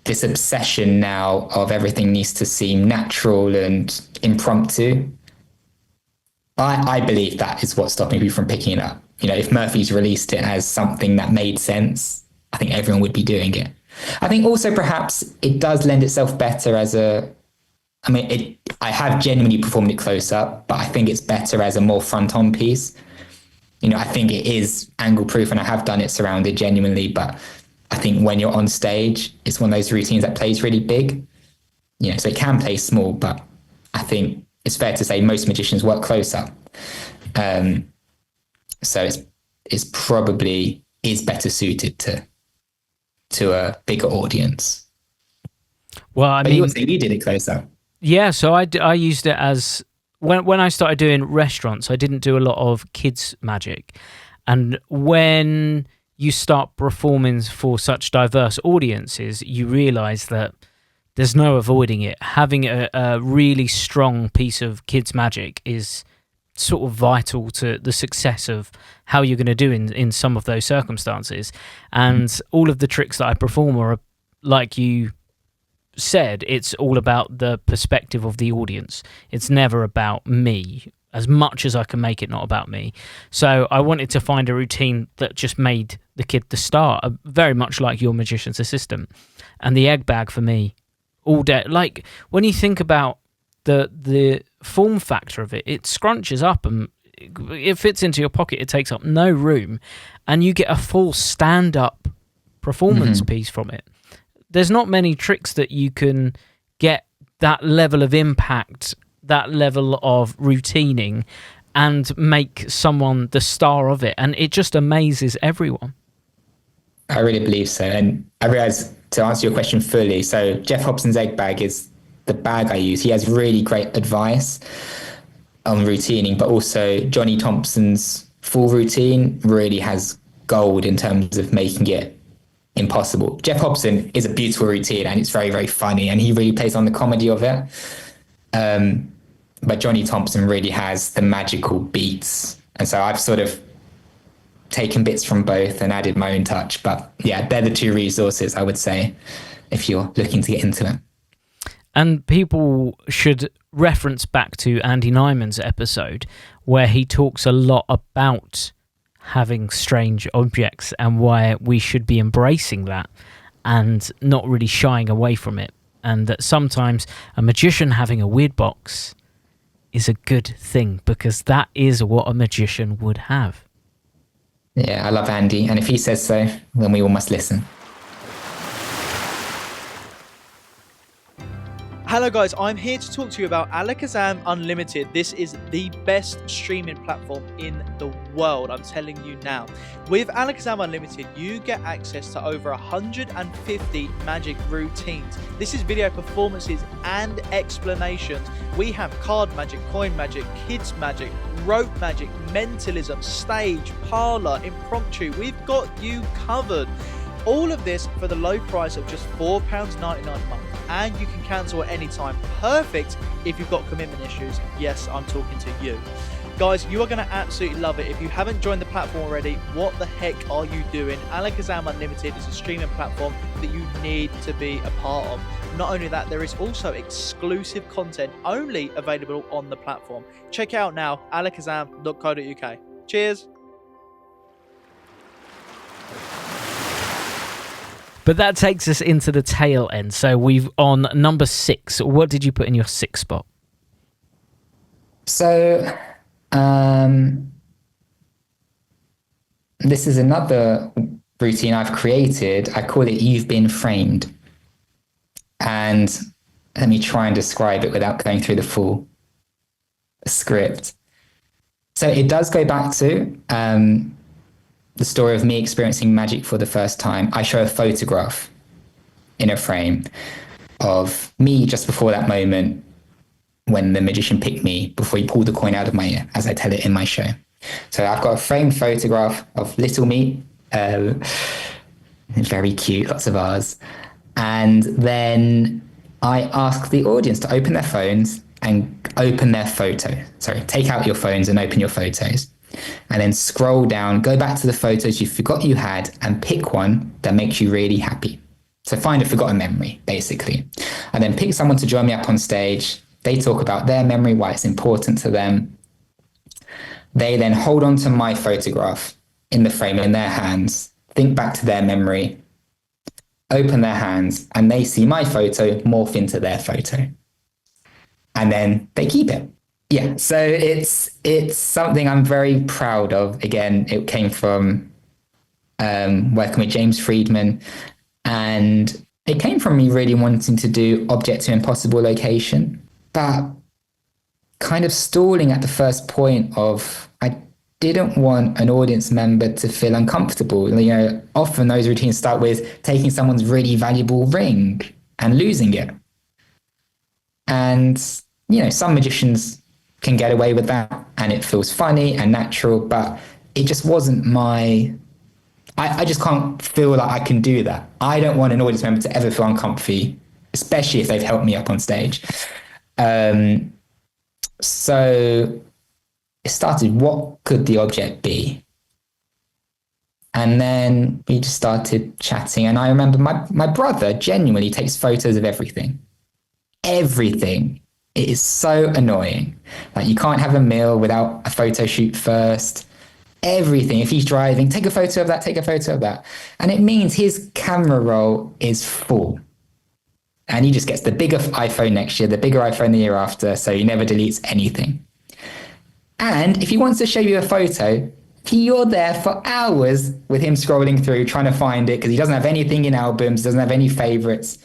this obsession now of everything needs to seem natural and impromptu. I believe that is what's stopping me from picking it up. You know, if Murphy's released it as something that made sense, I think everyone would be doing it. I think also perhaps it does lend itself better as I have genuinely performed it close up, but I think it's better as a more front on piece. I think it is angle proof, and I have done it surrounded genuinely. But I think when you're on stage, it's one of those routines that plays really big. So it can play small, but I think it's fair to say most magicians work close up. So it's probably is better suited to a bigger audience. Well, I mean, you were saying you did it close up. Yeah, so I used it as when I started doing restaurants, I didn't do a lot of kids magic. And when you start performing for such diverse audiences, you realize that there's no avoiding it. Having a really strong piece of kids magic is sort of vital to the success of how you're going to do in some of those circumstances. And all of the tricks that I perform are, like you said, it's all about the perspective of the audience. It's never about me, as much as I can make it not about me. So I wanted to find a routine that just made the kid the star, very much like your magician's assistant. And the egg bag for me, all day, like when you think about the form factor of it, it scrunches up and it fits into your pocket. It takes up no room, and you get a full stand-up performance piece from it. There's not many tricks that you can get that level of impact, that level of routining, and make someone the star of it. And it just amazes everyone. I really believe so. And I realize, to answer your question fully, so Jeff Hobson's egg bag is the bag I use. He has really great advice on routining, but also Johnny Thompson's full routine really has gold in terms of making it impossible. Jeff Hobson is a beautiful routine, and it's very, very funny, and he really plays on the comedy of it. But Johnny Thompson really has the magical beats. And so I've sort of taken bits from both and added my own touch. But yeah, they're the two resources I would say if you're looking to get into it. And people should reference back to Andy Nyman's episode where he talks a lot about having strange objects and why we should be embracing that and not really shying away from it. And that sometimes a magician having a weird box is a good thing, because that is what a magician would have. Yeah, I love Andy. And if he says so, then we all must listen. Hello guys, I'm here to talk to you about Alakazam Unlimited. This is the best streaming platform in the world, I'm telling you now. With Alakazam Unlimited, you get access to over 150 magic routines. This is video performances and explanations. We have card magic, coin magic, kids magic, rope magic, mentalism, stage, parlor, impromptu. We've got you covered. All of this for the low price of just £4.99 a month, and you can cancel at any time. Perfect if you've got commitment issues. Yes, I'm talking to you. Guys, you are going to absolutely love it. If you haven't joined the platform already, what the heck are you doing? Alakazam Unlimited is a streaming platform that you need to be a part of. Not only that, there is also exclusive content only available on the platform. Check it out now, alakazam.co.uk. Cheers. But that takes us into the tail end. So we've on number 6. What did you put in your 6th spot? So this is another routine I've created. I call it You've Been Framed. And let me try and describe it without going through the full script. So it does go back to the story of me experiencing magic for the first time. I show a photograph in a frame of me just before that moment when the magician picked me, before he pulled the coin out of my ear, as I tell it in my show. So I've got a framed photograph of little me, very cute, lots of R's. And then I ask the audience to open their phones and open their photo. Sorry, take out your phones and open your photos. And then scroll down, go back to the photos you forgot you had, and pick one that makes you really happy. So find a forgotten memory, basically. And then pick someone to join me up on stage. They talk about their memory, why it's important to them. They then hold on to my photograph in the frame in their hands, think back to their memory, open their hands, and they see my photo morph into their photo. And then they keep it. Yeah, so it's something I'm very proud of. Again, it came from working with James Friedman, and it came from me really wanting to do object to impossible location, but kind of stalling at the first point of I didn't want an audience member to feel uncomfortable. You know, often those routines start with taking someone's really valuable ring and losing it. And, you know, some magicians can get away with that and it feels funny and natural, but it just wasn't my. I just can't feel like I can do that. I don't want an audience member to ever feel uncomfy, especially if they've helped me up on stage. Um, so it started, what could the object be? And then we just started chatting. And I remember my brother genuinely takes photos of everything. Everything. It is so annoying. Like, you can't have a meal without a photo shoot first. Everything. If he's driving, take a photo of that, take a photo of that. And it means his camera roll is full. And he just gets the bigger iPhone next year, the bigger iPhone the year after, so he never deletes anything. And if he wants to show you a photo, you're there for hours with him scrolling through, trying to find it, because he doesn't have anything in albums, doesn't have any favorites.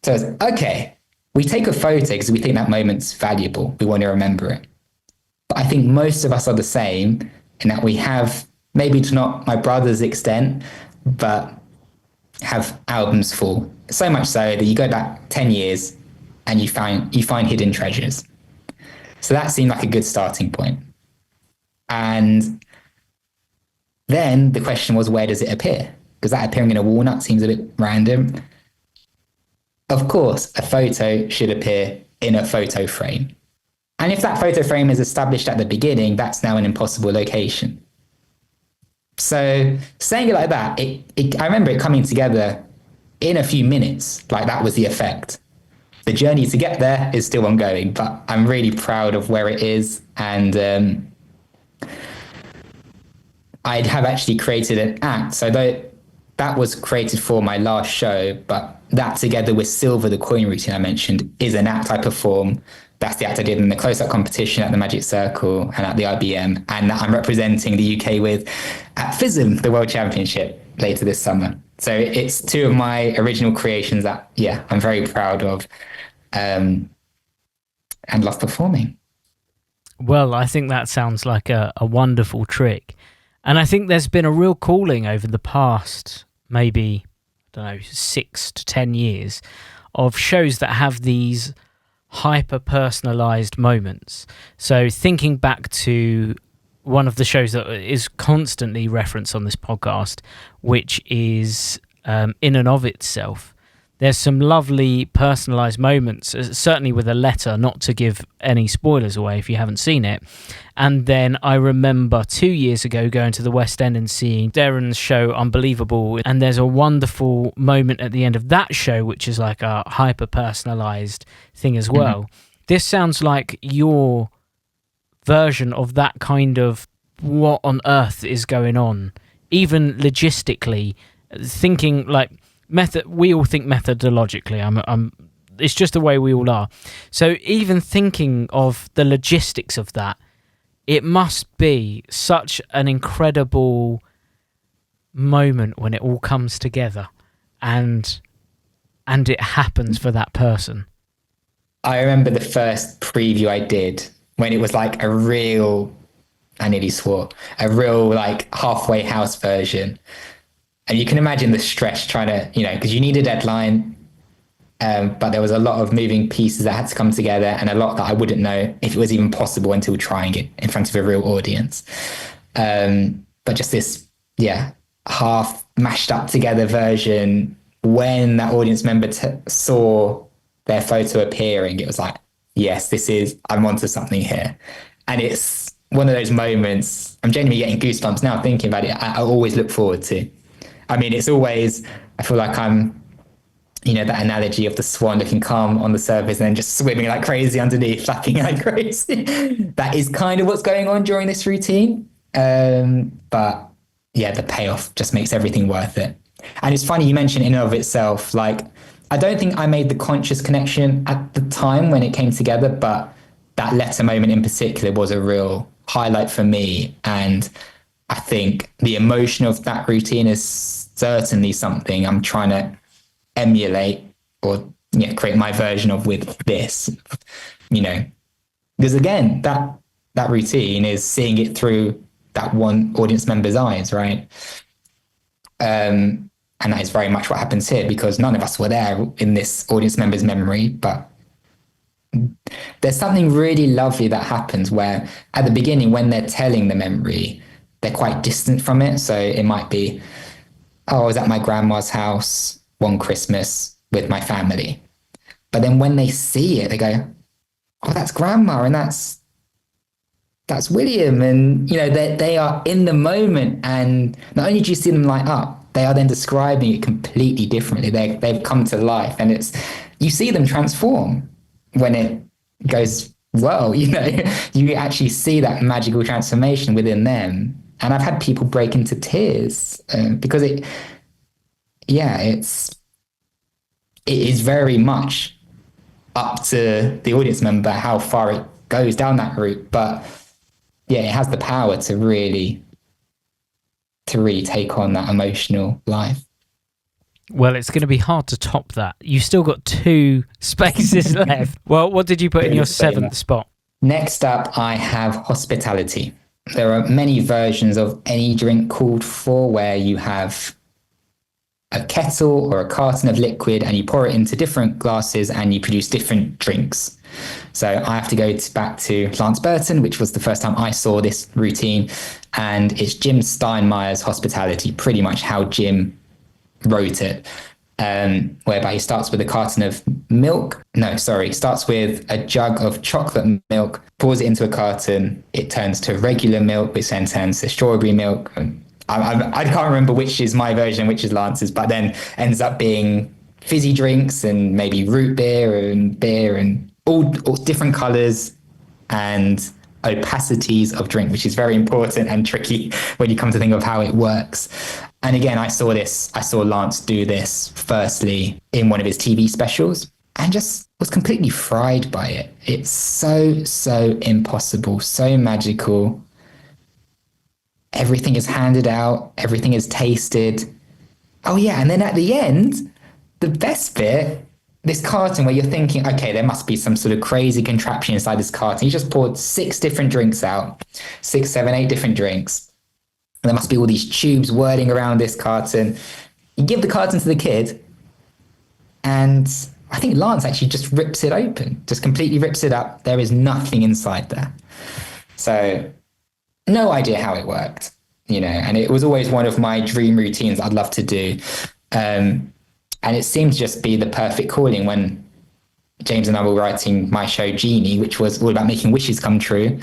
So it's, okay, we take a photo because we think that moment's valuable. We want to remember it. But I think most of us are the same in that we have, maybe to not my brother's extent, but have albums full. So much so that you go back 10 years and you find hidden treasures. So that seemed like a good starting point. And then the question was, where does it appear? Because that appearing in a walnut seems a bit random. Of course, a photo should appear in a photo frame. And if that photo frame is established at the beginning, that's now an impossible location. So saying it like that, I remember it coming together in a few minutes, like that was the effect. The journey to get there is still ongoing, but I'm really proud of where it is. And I have actually created an act. So that was created for my last show, but that together with Silver, the coin routine I mentioned, is an act I perform. That's the act I did in the close-up competition at the Magic Circle and at the IBM, and that I'm representing the UK with at FISM, the World Championship, later this summer. So it's two of my original creations that, yeah, I'm very proud of and love performing. Well, I think that sounds like a wonderful trick. And I think there's been a real calling over the past, maybe, I don't know, 6 to 10 years of shows that have these hyper-personalised moments. So thinking back to one of the shows that is constantly referenced on this podcast, which is In and of Itself, there's some lovely personalised moments, certainly with a letter, not to give any spoilers away if you haven't seen it. And then I remember 2 years ago going to the West End and seeing Darren's show Unbelievable, and there's a wonderful moment at the end of that show which is like a hyper-personalised thing as well. Mm-hmm. This sounds like your version of that kind of what on earth is going on, even logistically, thinking like method. We all think methodologically. It's just the way we all are. So even thinking of the logistics of that, it must be such an incredible moment when it all comes together and it happens for that person. I remember the first preview I did when it was like a real, I nearly swore, a real like halfway house version. And you can imagine the stress trying to, because you need a deadline, but there was a lot of moving pieces that had to come together and a lot that I wouldn't know if it was even possible until trying it in front of a real audience. But just this, half mashed up together version, when that audience member saw their photo appearing, it was like, yes, I'm onto something here. And it's one of those moments, I'm genuinely getting goosebumps now thinking about it, I always look forward to. I mean, it's always, I feel like I'm, that analogy of the swan looking calm on the surface and then just swimming like crazy underneath, flapping like crazy. That is kind of what's going on during this routine. But yeah, the payoff just makes everything worth it. And it's funny, you mentioned in and of itself, like, I don't think I made the conscious connection at the time when it came together, but that letter moment in particular was a real highlight for me. And I think the emotion of that routine is certainly something I'm trying to emulate or create my version of with this, because again, that routine is seeing it through that one audience member's eyes, right? And that is very much what happens here, because none of us were there in this audience member's memory, but there's something really lovely that happens where at the beginning, when they're telling the memory, they're quite distant from it. So it might be, oh, I was at my grandma's house one Christmas with my family. But then when they see it, they go, oh, that's grandma and that's William. And, they are in the moment. And not only do you see them light up, they are then describing it completely differently. They've come to life, and you see them transform when it goes well. You actually see that magical transformation within them. And I've had people break into tears because it is very much up to the audience member how far it goes down that route. But yeah, it has the power to really take on that emotional life. Well, it's going to be hard to top that. You've still got 2 spaces left. Well, what did you put in your 7th spot? Next up, I have hospitality. There are many versions of any drink called for where you have a kettle or a carton of liquid and you pour it into different glasses and you produce different drinks. So I have to go back to Lance Burton, which was the first time I saw this routine. And it's Jim Steinmeier's Hospitality, pretty much how Jim wrote it, whereby he starts with a carton of milk. Starts with a jug of chocolate milk, pours it into a carton. It turns to regular milk, which then turns to strawberry milk. I can't remember which is my version, which is Lance's, but then ends up being fizzy drinks and maybe root beer and all different colors and opacities of drink, which is very important and tricky when you come to think of how it works. And again, I saw Lance do this firstly in one of his TV specials and just was completely fried by it. It's so impossible, so magical. Everything is handed out, everything is tasted. Oh yeah, and then at the end, the best bit, this carton where you're thinking, okay, there must be some sort of crazy contraption inside this carton. He just poured 6 different drinks out, 6, 7, 8 different drinks. And there must be all these tubes whirling around this carton. You give the carton to the kid, and I think Lance actually just rips it open, just completely rips it up. There is nothing inside there. So no idea how it worked, and it was always one of my dream routines I'd love to do. And it seemed to just be the perfect calling when James and I were writing my show Genie, which was all about making wishes come true.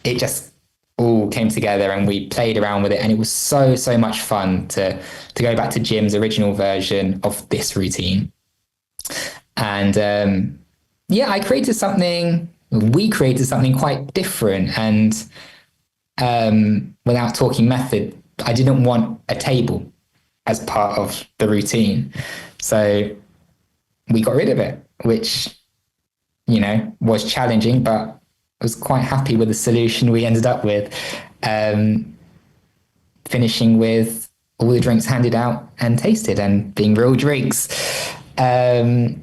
It just all came together and we played around with it. And it was so much fun to go back to Jim's original version of this routine. And we created something quite different. And without talking method, I didn't want a table as part of the routine. So we got rid of it, which, was challenging, but I was quite happy with the solution we ended up with, finishing with all the drinks handed out and tasted and being real drinks. It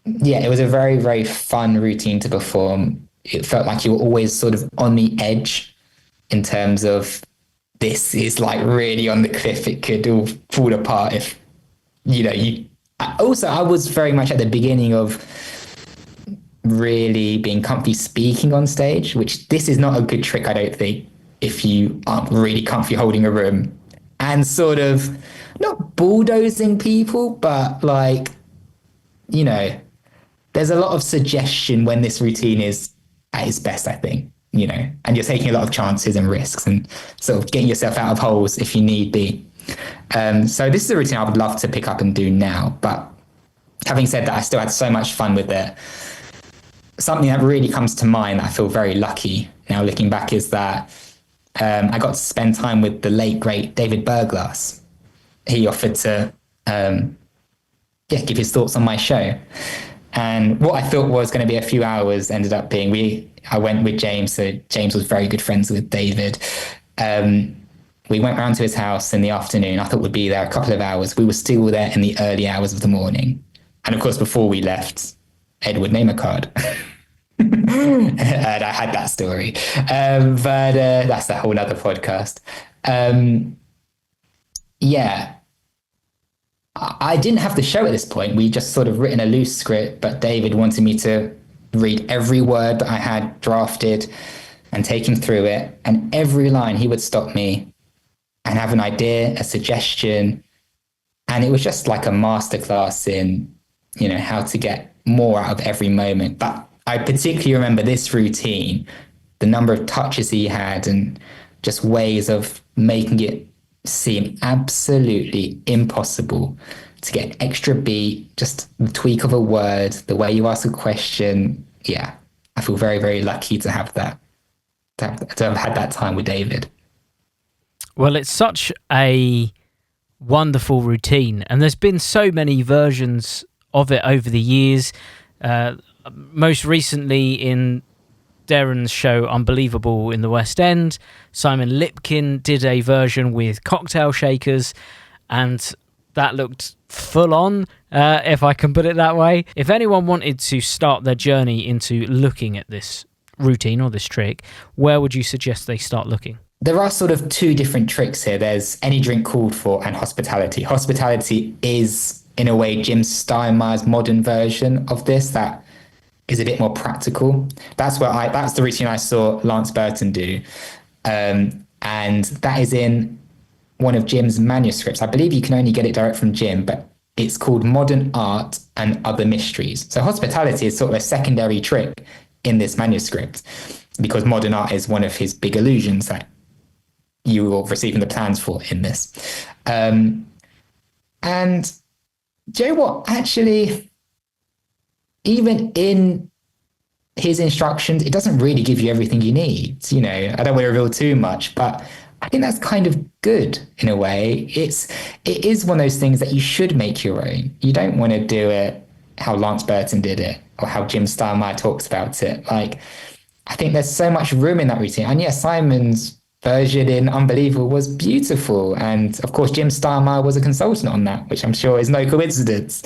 was a very, very fun routine to perform. It felt like you were always sort of on the edge in terms of this is like really on the cliff. It could all fall apart if, I was very much at the beginning of really being comfy speaking on stage, which this is not a good trick, I don't think, if you aren't really comfy holding a room and sort of not bulldozing people, but there's a lot of suggestion when this routine is at its best, I think, and you're taking a lot of chances and risks and sort of getting yourself out of holes if you need be. So this is a routine I would love to pick up and do now. But having said that, I still had so much fun with it. Something that really comes to mind that I feel very lucky now looking back is that I got to spend time with the late, great David Berglass. He offered to give his thoughts on my show. And what I thought was going to be a few hours ended up being I went with James. So James was very good friends with David. We went round to his house in the afternoon. I thought we'd be there a couple of hours. We were still there in the early hours of the morning. And of course, before we left, Edward name a card. And I had that story. But that's a whole other podcast. Yeah. I didn't have the show at this point. We just sort of written a loose script, but David wanted me to read every word that I had drafted and take him through it. And every line he would stop me and have an idea, a suggestion. And it was just like a masterclass in, how to get more out of every moment. But I particularly remember this routine, the number of touches he had and just ways of making it seem absolutely impossible to get extra beat, just the tweak of a word, the way you ask a question. Yeah, I feel very, very lucky to have that, to have had that time with David. Well, it's such a wonderful routine, and there's been so many versions of it over the years. Most recently in Darren's show Unbelievable in the West End, Simon Lipkin did a version with cocktail shakers, and that looked full on, if I can put it that way. If anyone wanted to start their journey into looking at this routine or this trick, where would you suggest they start looking? There are sort of two different tricks here. There's any drink called for and hospitality. Hospitality is, in a way, Jim Steinmeier's modern version of this that is a bit more practical. That's the routine I saw Lance Burton do. And that is in one of Jim's manuscripts. I believe you can only get it direct from Jim, but it's called Modern Art and Other Mysteries. So hospitality is sort of a secondary trick in this manuscript because modern art is one of his big illusions that you will receive the plans for in this. And do you know what? Actually, even in his instructions, it doesn't really give you everything you need. I don't want to reveal too much, but I think that's kind of good in a way. It is one of those things that you should make your own. You don't want to do it how Lance Burton did it or how Jim Steinmeier talks about it. Like, I think there's so much room in that routine. And yes, Simon's version in Unbelievable was beautiful. And of course, Jim Steinmeier was a consultant on that, which I'm sure is no coincidence.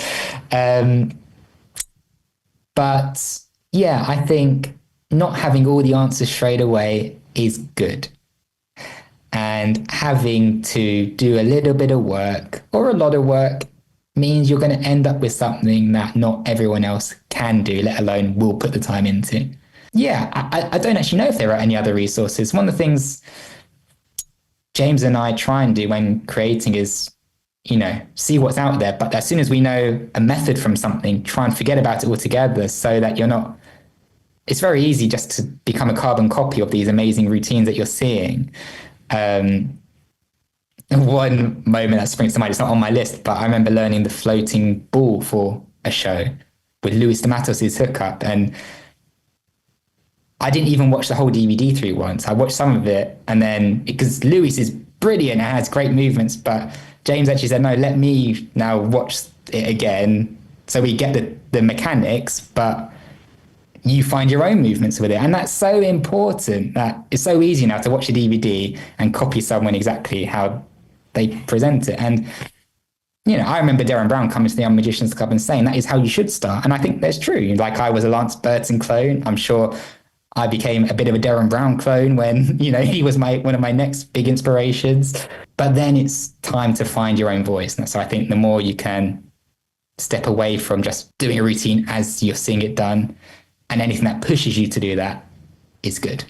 But yeah, I think not having all the answers straight away is good. And having to do a little bit of work or a lot of work means you're going to end up with something that not everyone else can do, let alone will put the time into. Yeah, I don't actually know if there are any other resources. One of the things James and I try and do when creating is, see what's out there. But as soon as we know a method from something, try and forget about it altogether so that you're not... It's very easy just to become a carbon copy of these amazing routines that you're seeing. One moment that springs to mind, it's not on my list, but I remember learning the floating ball for a show with Louis D'Amatos' hookup. And I didn't even watch the whole DVD through once. I watched some of it, and then because Louis is brilliant and has great movements, but James actually said, no, let me now watch it again. So we get the mechanics, but you find your own movements with it. And that's so important that it's so easy now to watch a DVD and copy someone exactly how they present it. And, I remember Darren Brown coming to the Young Magicians Club and saying that is how you should start. And I think that's true. Like, I was a Lance Burton clone. I'm sure I became a bit of a Darren Brown clone when, he was one of my next big inspirations. But then it's time to find your own voice. And so I think the more you can step away from just doing a routine as you're seeing it done, and anything that pushes you to do that is good.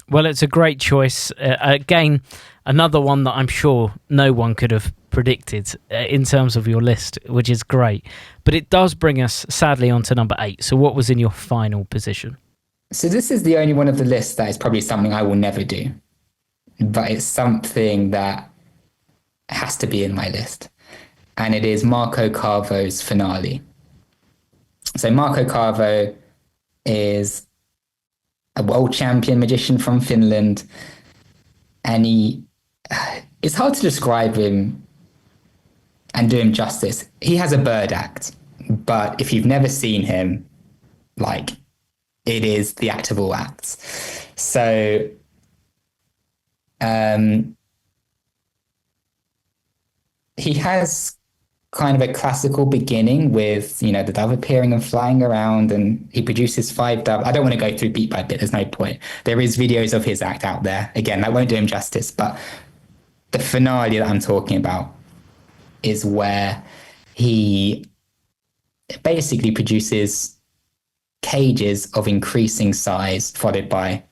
Well, it's a great choice. Again, another one that I'm sure no one could have predicted in terms of your list, which is great. But it does bring us, sadly, on to number 8. So what was in your final position? So this is the only one of the list that is probably something I will never do. But it's something that has to be in my list. And it is Marco Carvo's finale. So Marco Carvo is a world champion magician from Finland. And it's hard to describe him and do him justice. He has a bird act. But if you've never seen him, like, it is the act of all acts. So he has kind of a classical beginning with, you know, the dove appearing and flying around, and he produces 5 doves. I don't want to go through beat by bit, there's no point. There is videos of his act out there. Again, that won't do him justice, but the finale that I'm talking about is where he basically produces cages of increasing size, followed by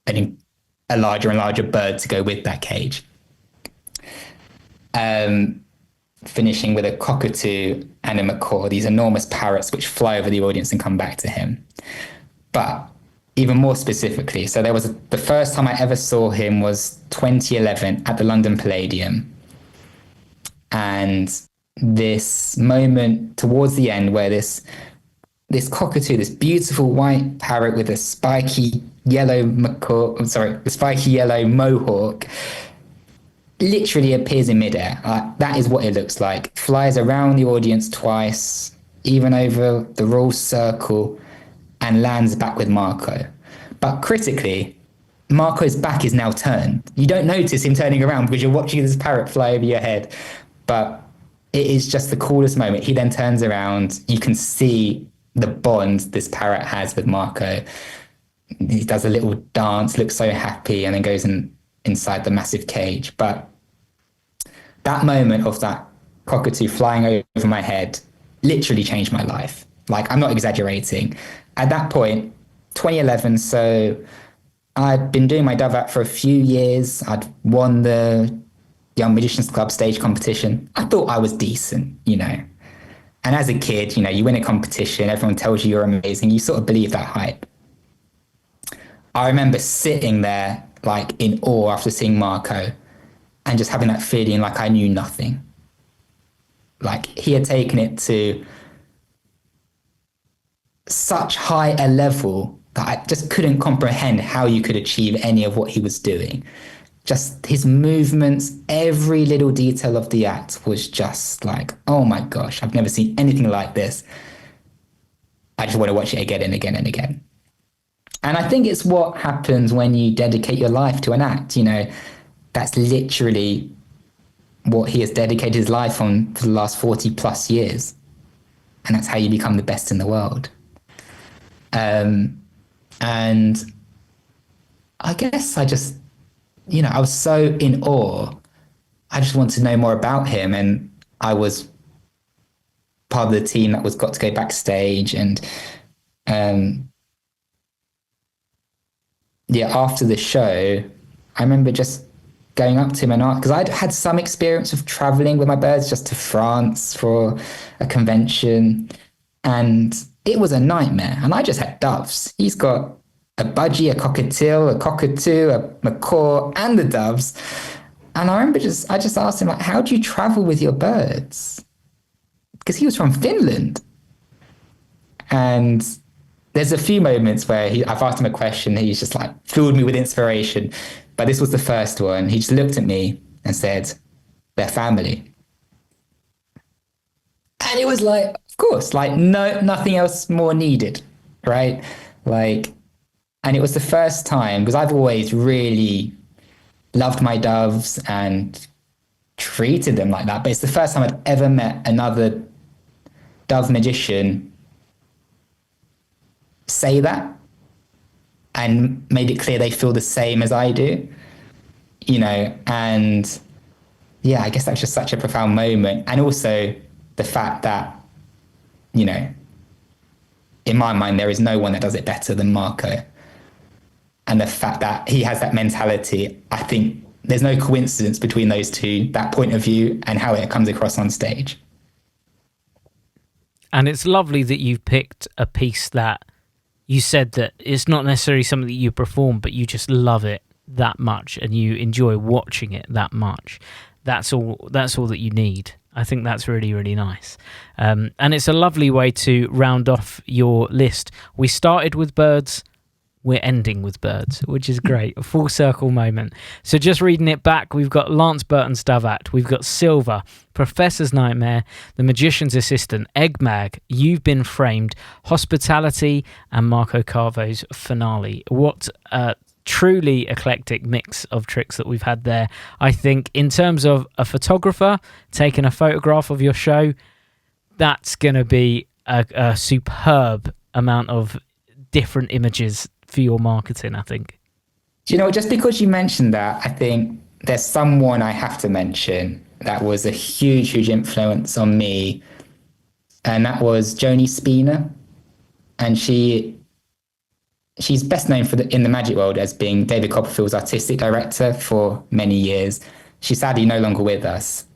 a larger and larger bird to go with that cage. Finishing with a cockatoo and a macaw, these enormous parrots which fly over the audience and come back to him. But even more specifically, so the first time I ever saw him was 2011 at the London Palladium. And this moment towards the end where this cockatoo, this beautiful white parrot with a spiky yellow mohawk, literally appears in midair. That is what it looks like. Flies around the audience twice, even over the royal circle, and lands back with Marco. But critically, Marco's back is now turned. You don't notice him turning around because you're watching this parrot fly over your head. But it is just the coolest moment. He then turns around. You can see the bond this parrot has with Marco. He does a little dance, looks so happy, and then goes inside the massive cage. But that moment of that cockatoo flying over my head literally changed my life. Like, I'm not exaggerating. At that point, 2011, so I'd been doing my dove act for a few years. I'd won the Young Magicians Club stage competition. I thought I was decent, you know. And as a kid, you know, you win a competition, everyone tells you you're amazing. You sort of believe that hype. I remember sitting there like in awe after seeing Marco and just having that feeling like I knew nothing. Like, he had taken it to such high a level that I just couldn't comprehend how you could achieve any of what he was doing. Just his movements, every little detail of the act was just like, oh my gosh, I've never seen anything like this. I just want to watch it again and again and again. And I think it's what happens when you dedicate your life to an act. You know, that's literally what he has dedicated his life on for the last 40 plus years. And that's how you become the best in the world. And I guess I just, you know, I was so in awe. I just wanted to know more about him. And I was part of the team that got to go backstage. And after the show, I remember just going up to him and asked, because I'd had some experience of traveling with my birds just to France for a convention. And it was a nightmare. And I just had doves. He's got a budgie, a cockatoo, a macaw, and the doves. And I remember I just asked him, like, how do you travel with your birds? Because he was from Finland. And there's a few moments where I've asked him a question, he's just like filled me with inspiration. But this was the first one. He just looked at me and said, "They're family." And it was like, of course, like nothing else more needed, right? Like, and it was the first time, because I've always really loved my doves and treated them like that. But it's the first time I'd ever met another dove magician say that and made it clear they feel the same as I do, you know. And yeah, I guess that's just such a profound moment. And also the fact that, you know, in my mind, there is no one that does it better than Marco. And the fact that he has that mentality, I think there's no coincidence between those two, that point of view and how it comes across on stage. And it's lovely that you've picked a piece that you said that it's not necessarily something that you perform, but you just love it that much and you enjoy watching it that much. That's all that you need. I think that's really, really nice. And it's a lovely way to round off your list. We started with birds. we're ending with birds, which is great. A full circle moment. So just reading it back, we've got Lance Burton's Stavat, we've got Silver, Professor's Nightmare, The Magician's Assistant, Egg Mag, You've Been Framed, Hospitality, and Marco Carvo's Finale. What a truly eclectic mix of tricks that we've had there. I think in terms of a photographer taking a photograph of your show, that's going to be a superb amount of different images for your marketing, I think. Do you know, just because you mentioned that, I think there's someone I have to mention that was a huge, huge influence on me, and that was Joni Spina. And she's best known in the magic world as being David Copperfield's artistic director for many years. She's sadly no longer with us,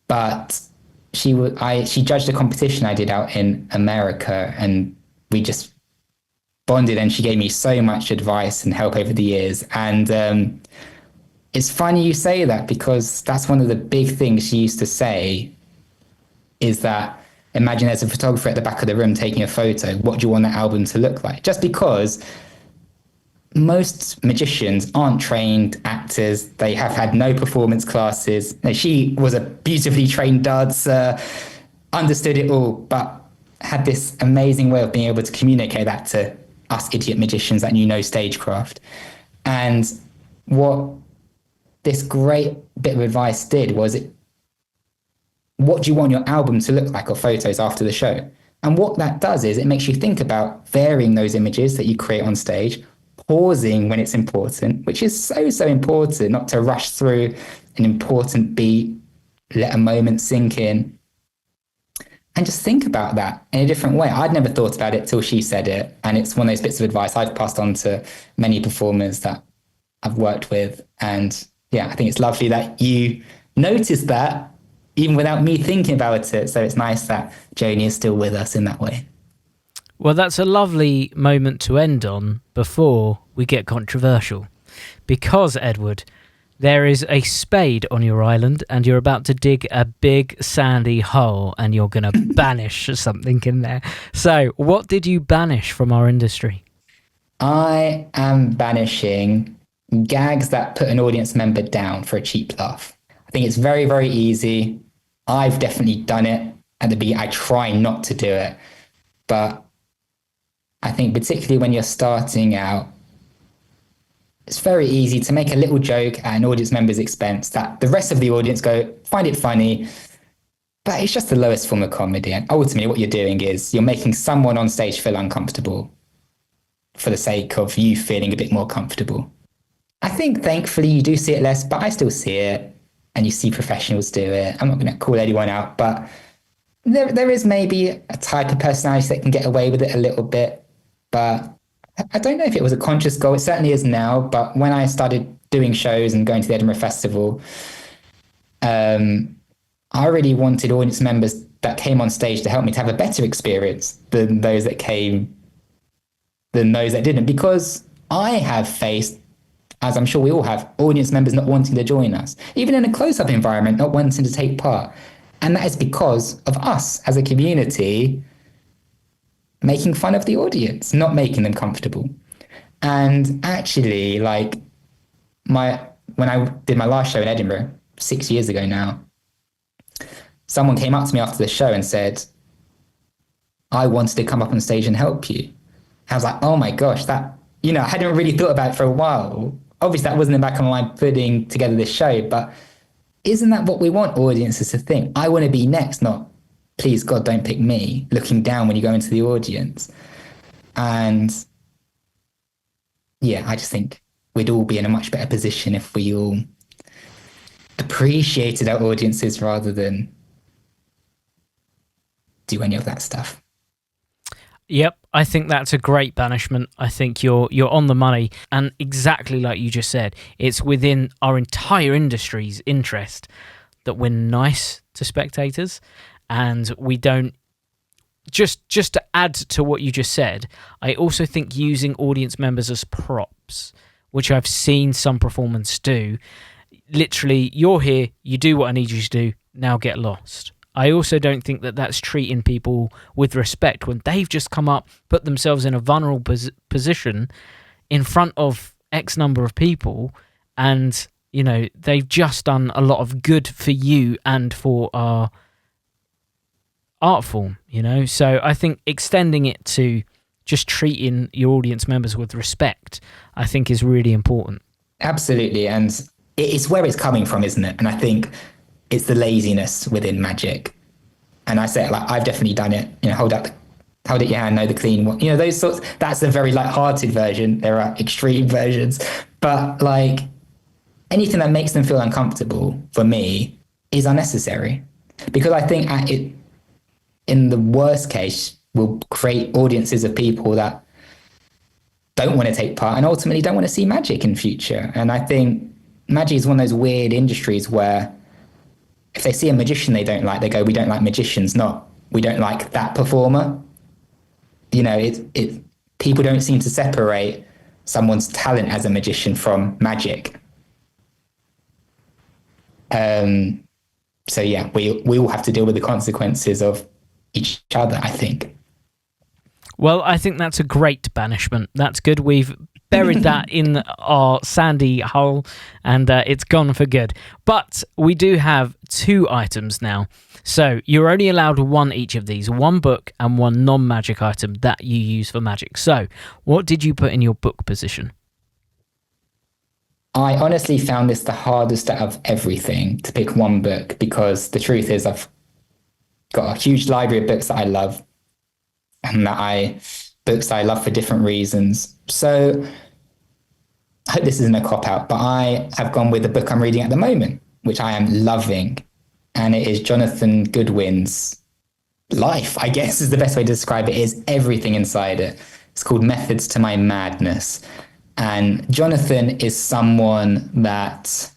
but she judged a competition I did out in America, and we just bonded, and she gave me so much advice and help over the years. And it's funny you say that, because that's one of the big things she used to say, is that imagine there's a photographer at the back of the room taking a photo. What do you want that album to look like? Just because most magicians aren't trained actors. They have had no performance classes. Now, she was a beautifully trained dancer, understood it all, but had this amazing way of being able to communicate that to us idiot magicians that knew no stagecraft. And what this great bit of advice did was, what do you want your album to look like, or photos after the show? And what that does is it makes you think about varying those images that you create on stage, pausing when it's important, which is so, so important, not to rush through an important beat, let a moment sink in, and just think about that in a different way. I'd never thought about it till she said it. And it's one of those bits of advice I've passed on to many performers that I've worked with. And yeah, I think it's lovely that you noticed that even without me thinking about it. So it's nice that Joni is still with us in that way. Well, that's a lovely moment to end on before we get controversial. Because, Edward, there is a spade on your island and you're about to dig a big sandy hole and you're going to banish something in there. So what did you banish from our industry? I am banishing gags that put an audience member down for a cheap laugh. I think it's very, very easy. I've definitely done it at the beginning. I try not to do it. But I think particularly when you're starting out, it's very easy to make a little joke at an audience member's expense that the rest of the audience find it funny, but it's just the lowest form of comedy. And ultimately what you're doing is you're making someone on stage feel uncomfortable for the sake of you feeling a bit more comfortable. I think thankfully you do see it less, but I still see it, and you see professionals do it. I'm not going to call anyone out, but there is maybe a type of personality that can get away with it a little bit, but I don't know if it was a conscious goal. It certainly is now, but when I started doing shows and going to the Edinburgh Festival, I really wanted audience members that came on stage to help me to have a better experience than those that didn't, because I have faced, as I'm sure we all have, audience members not wanting to join us, even in a close-up environment, not wanting to take part. And that is because of us as a community making fun of the audience, not making them comfortable. And actually, like, when I did my last show in Edinburgh 6 years ago now, someone came up to me after the show and said, I wanted to come up on stage and help you. I was like, oh my gosh, that, I hadn't really thought about it for a while. Obviously, that wasn't in the back of my mind putting together this show, but isn't that what we want audiences to think? I want to be next, not, please God, don't pick me, looking down when you go into the audience. And yeah, I just think we'd all be in a much better position if we all appreciated our audiences rather than do any of that stuff. Yep, I think that's a great banishment. I think you're on the money, and exactly like you just said, it's within our entire industry's interest that we're nice to spectators, and we don't just to add to what you just said. I also think using audience members as props, which I've seen some performers do. Literally, you're here, you do what I need you to do, now get lost. I also don't think that that's treating people with respect when they've just come up, put themselves in a vulnerable position in front of X number of people, and, you know, they've just done a lot of good for you and for our art form, you know? So I think extending it to just treating your audience members with respect, I think is really important. Absolutely. And it's where it's coming from, isn't it? And I think it's the laziness within magic. And I say, like, I've definitely done it. You know, hold up your hand, know the clean one. You know, those sorts. That's a very light-hearted version. There are extreme versions, but like anything that makes them feel uncomfortable for me is unnecessary, because I think in the worst case, will create audiences of people that don't want to take part and ultimately don't want to see magic in future. And I think magic is one of those weird industries where if they see a magician they don't like, they go, we don't like magicians, not we don't like that performer. You know, people don't seem to separate someone's talent as a magician from magic. So yeah, we all have to deal with the consequences of each other, I think. Well, I think that's a great banishment. That's good. We've buried that in our sandy hole, and it's gone for good. But we do have 2 items now. So you're only allowed 1 each of these, 1 book and 1 non-magic item that you use for magic. So what did you put in your book position? I honestly found this the hardest out of everything, to pick 1 book, because the truth is I've got a huge library of books that I love, and books I love for different reasons. So I hope this isn't a cop-out, but I have gone with the book I'm reading at the moment, which I am loving. And it is Jonathan Goodwin's life, I guess is the best way to describe it, is everything inside it. It's called Methods to My Madness. And Jonathan is someone that,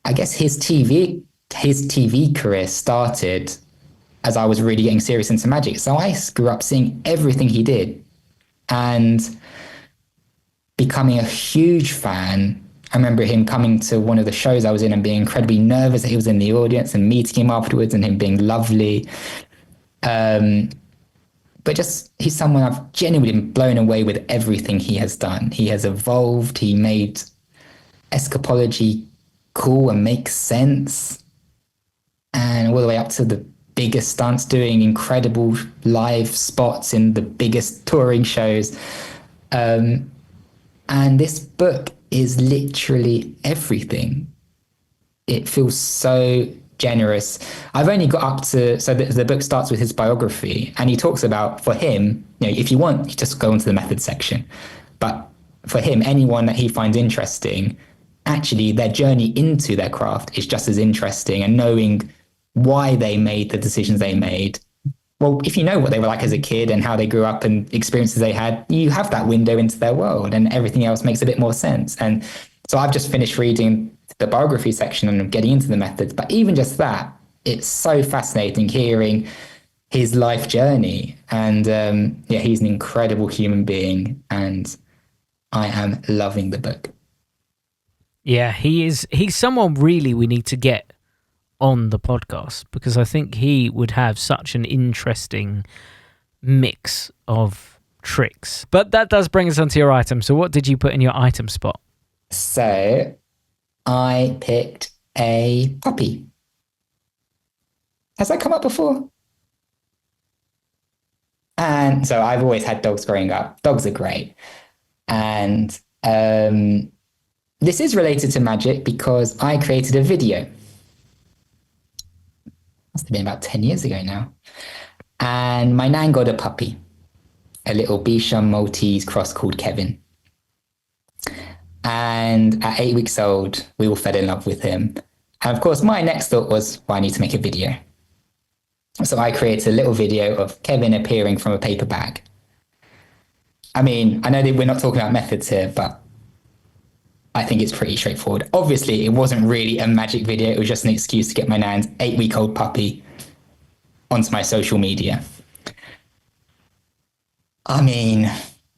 I guess his TV career started as I was really getting serious into magic. So I grew up seeing everything he did and becoming a huge fan. I remember him coming to one of the shows I was in and being incredibly nervous that he was in the audience, and meeting him afterwards and him being lovely. But just, he's someone I've genuinely been blown away with everything he has done. He has evolved. He made escapology cool and make sense. And all the way up to the biggest stunts, doing incredible live spots in the biggest touring shows. And this book is literally everything. It feels so generous. I've only got up to, so the book starts with his biography, and he talks about, for him, you know, if you want, you just go into the method section. But for him, anyone that he finds interesting, actually their journey into their craft is just as interesting, and knowing why they made the decisions they made. Well, if you know what they were like as a kid and how they grew up and experiences they had, you have that window into their world, and everything else makes a bit more sense. And so I've just finished reading the biography section and getting into the methods. But even just that, it's so fascinating hearing his life journey. And yeah, he's an incredible human being, and I am loving the book. Yeah, he's someone really we need to get on the podcast, because I think he would have such an interesting mix of tricks. But that does bring us onto your item. So what did you put in your item spot? So I picked a puppy. Has that come up before? And so I've always had dogs growing up. Dogs are great. And this is related to magic because I created a video. Must have been about 10 years ago now. And my nan got a puppy, a little Bichon Maltese cross called Kevin. And at 8 weeks old, we all fell in love with him. And of course, my next thought was, well, I need to make a video. So I created a little video of Kevin appearing from a paper bag. I mean, I know that we're not talking about methods here, but I think it's pretty straightforward. Obviously, it wasn't really a magic video. It was just an excuse to get my nan's 8-week-old puppy onto my social media. I mean,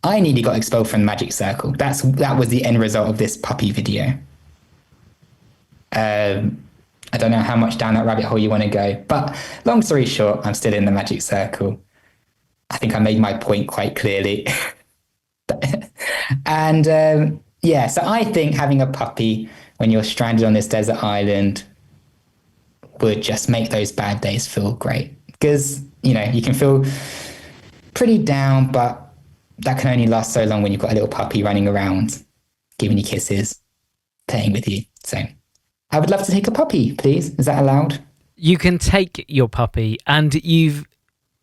I nearly got expelled from the magic circle. That was the end result of this puppy video. I I don't know how much down that rabbit hole you want to go. But long story short, I'm still in the magic circle. I think I made my point quite clearly. And yeah, so I think having a puppy when you're stranded on this desert island would just make those bad days feel great. Because, you can feel pretty down, but that can only last so long when you've got a little puppy running around, giving you kisses, playing with you. So I would love to take a puppy, please. Is that allowed? You can take your puppy, and you've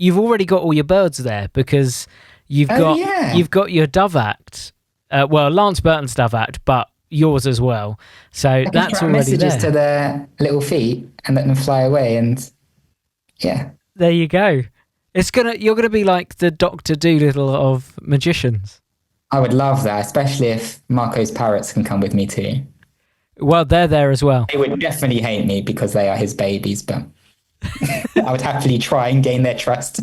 already got all your birds there, because you've got your Dove Act. Lance Burton's Dove Act, but yours as well. So that's already messages there. To their little feet and let them fly away, and yeah, there you go. You're gonna be like the Dr. Dolittle of magicians. I would love that, especially if Marco's parrots can come with me too. Well, they're there as well. They would definitely hate me because they are his babies, but I would happily try and gain their trust.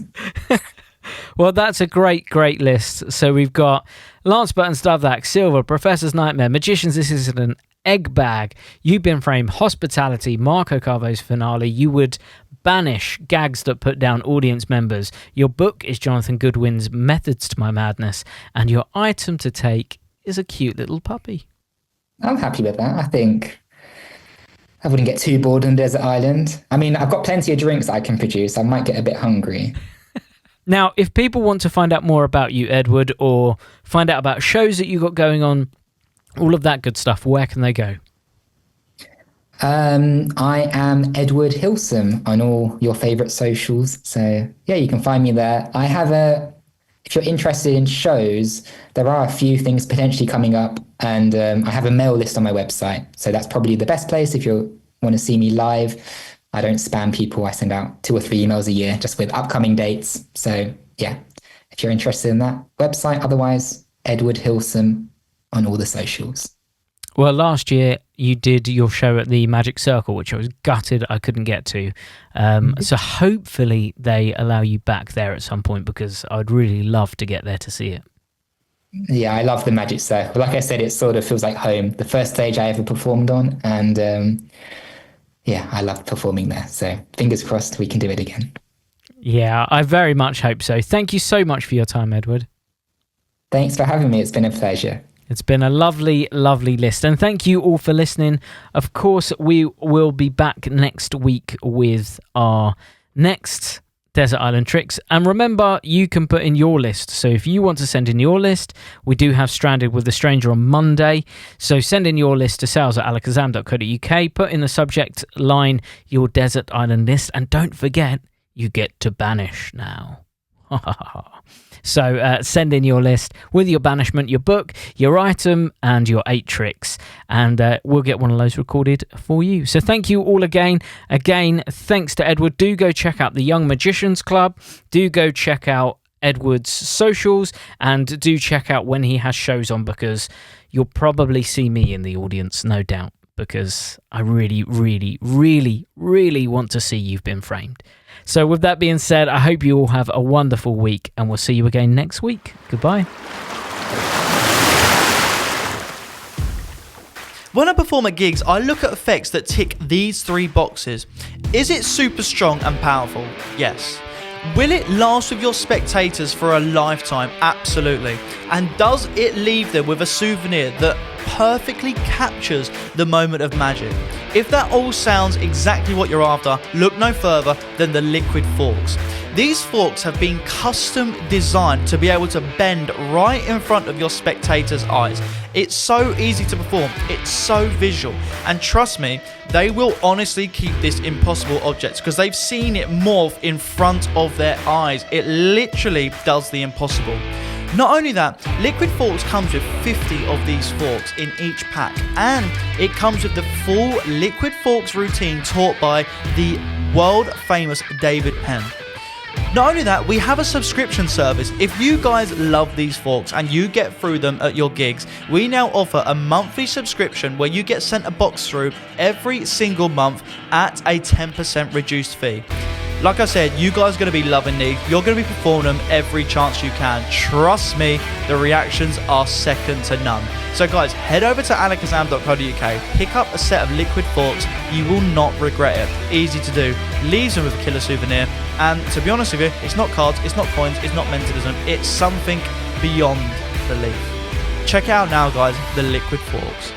Well, that's a great list. So we've got Lance Burton's Dove Act, Silver, Professor's Nightmare, Magician's This Isn't an Egg Bag, You've Been Framed, Hospitality, Marco Carvo's Finale. You would banish gags that put down audience members. Your book is Jonathan Goodwin's Methods to My Madness, and your item to take is a cute little puppy. I'm happy with that. I think I wouldn't get too bored on Desert Island. I mean, I've got plenty of drinks I can produce. I might get a bit hungry. Now, if people want to find out more about you, Edward, or find out about shows that you got going on, all of that good stuff, where can they go? I am Edward Hilsum on all your favourite socials. So yeah, you can find me there. If you're interested in shows, there are a few things potentially coming up, and I have a mail list on my website. So that's probably the best place if you want to see me live. I don't spam people. I send out 2 or 3 emails a year just with upcoming dates. So yeah, if you're interested in that website, otherwise Edward Hilsum on all the socials. Well, last year you did your show at the Magic Circle, which I was gutted I couldn't get to. So hopefully they allow you back there at some point, because I'd really love to get there to see it. Yeah, I love the Magic Circle. Like I said, it sort of feels like home. The first stage I ever performed on, and yeah, I love performing there. So fingers crossed we can do it again. Yeah, I very much hope so. Thank you so much for your time, Edward. Thanks for having me. It's been a pleasure. It's been a lovely list. And thank you all for listening. Of course, we will be back next week with our next Desert Island Tricks. And remember, you can put in your list. So if you want to send in your list, we do have Stranded with the Stranger on Monday. So send in your list to sales@alakazam.co.uk. Put in the subject line your Desert Island list. And don't forget, you get to banish now. So send in your list with your banishment, your book, your item, and your 8 tricks, and we'll get one of those recorded for you. So thank you all again. Again, thanks to Edward. Do go check out the Young Magicians Club. Do go check out Edward's socials, and do check out when he has shows on, because you'll probably see me in the audience, no doubt, because I really want to see You've Been Framed. So with that being said, I hope you all have a wonderful week, and we'll see you again next week. Goodbye. When I perform at gigs, I look at effects that tick these 3 boxes. Is it super strong and powerful? Yes. Will it last with your spectators for a lifetime? Absolutely. And does it leave them with a souvenir that perfectly captures the moment of magic? If that all sounds exactly what you're after, look no further than the liquid forks. These forks have been custom designed to be able to bend right in front of your spectators' eyes. It's so easy to perform, it's so visual, and trust me, they will honestly keep this impossible object because they've seen it morph in front of their eyes. It literally does the impossible. Not only that, Liquid Forks comes with 50 of these forks in each pack, and it comes with the full Liquid Forks routine taught by the world famous David Penn. Not only that, we have a subscription service. If you guys love these forks and you get through them at your gigs, we now offer a monthly subscription where you get sent a box through every single month at a 10% reduced fee. Like I said, you guys are going to be loving these. You're going to be performing them every chance you can. Trust me, the reactions are second to none. So guys, head over to alakazam.co.uk, pick up a set of liquid forks. You will not regret it. Easy to do. Leaves them with a killer souvenir. And to be honest with you, it's not cards, it's not coins, it's not mentalism. It's something beyond belief. Check it out now, guys, the liquid forks.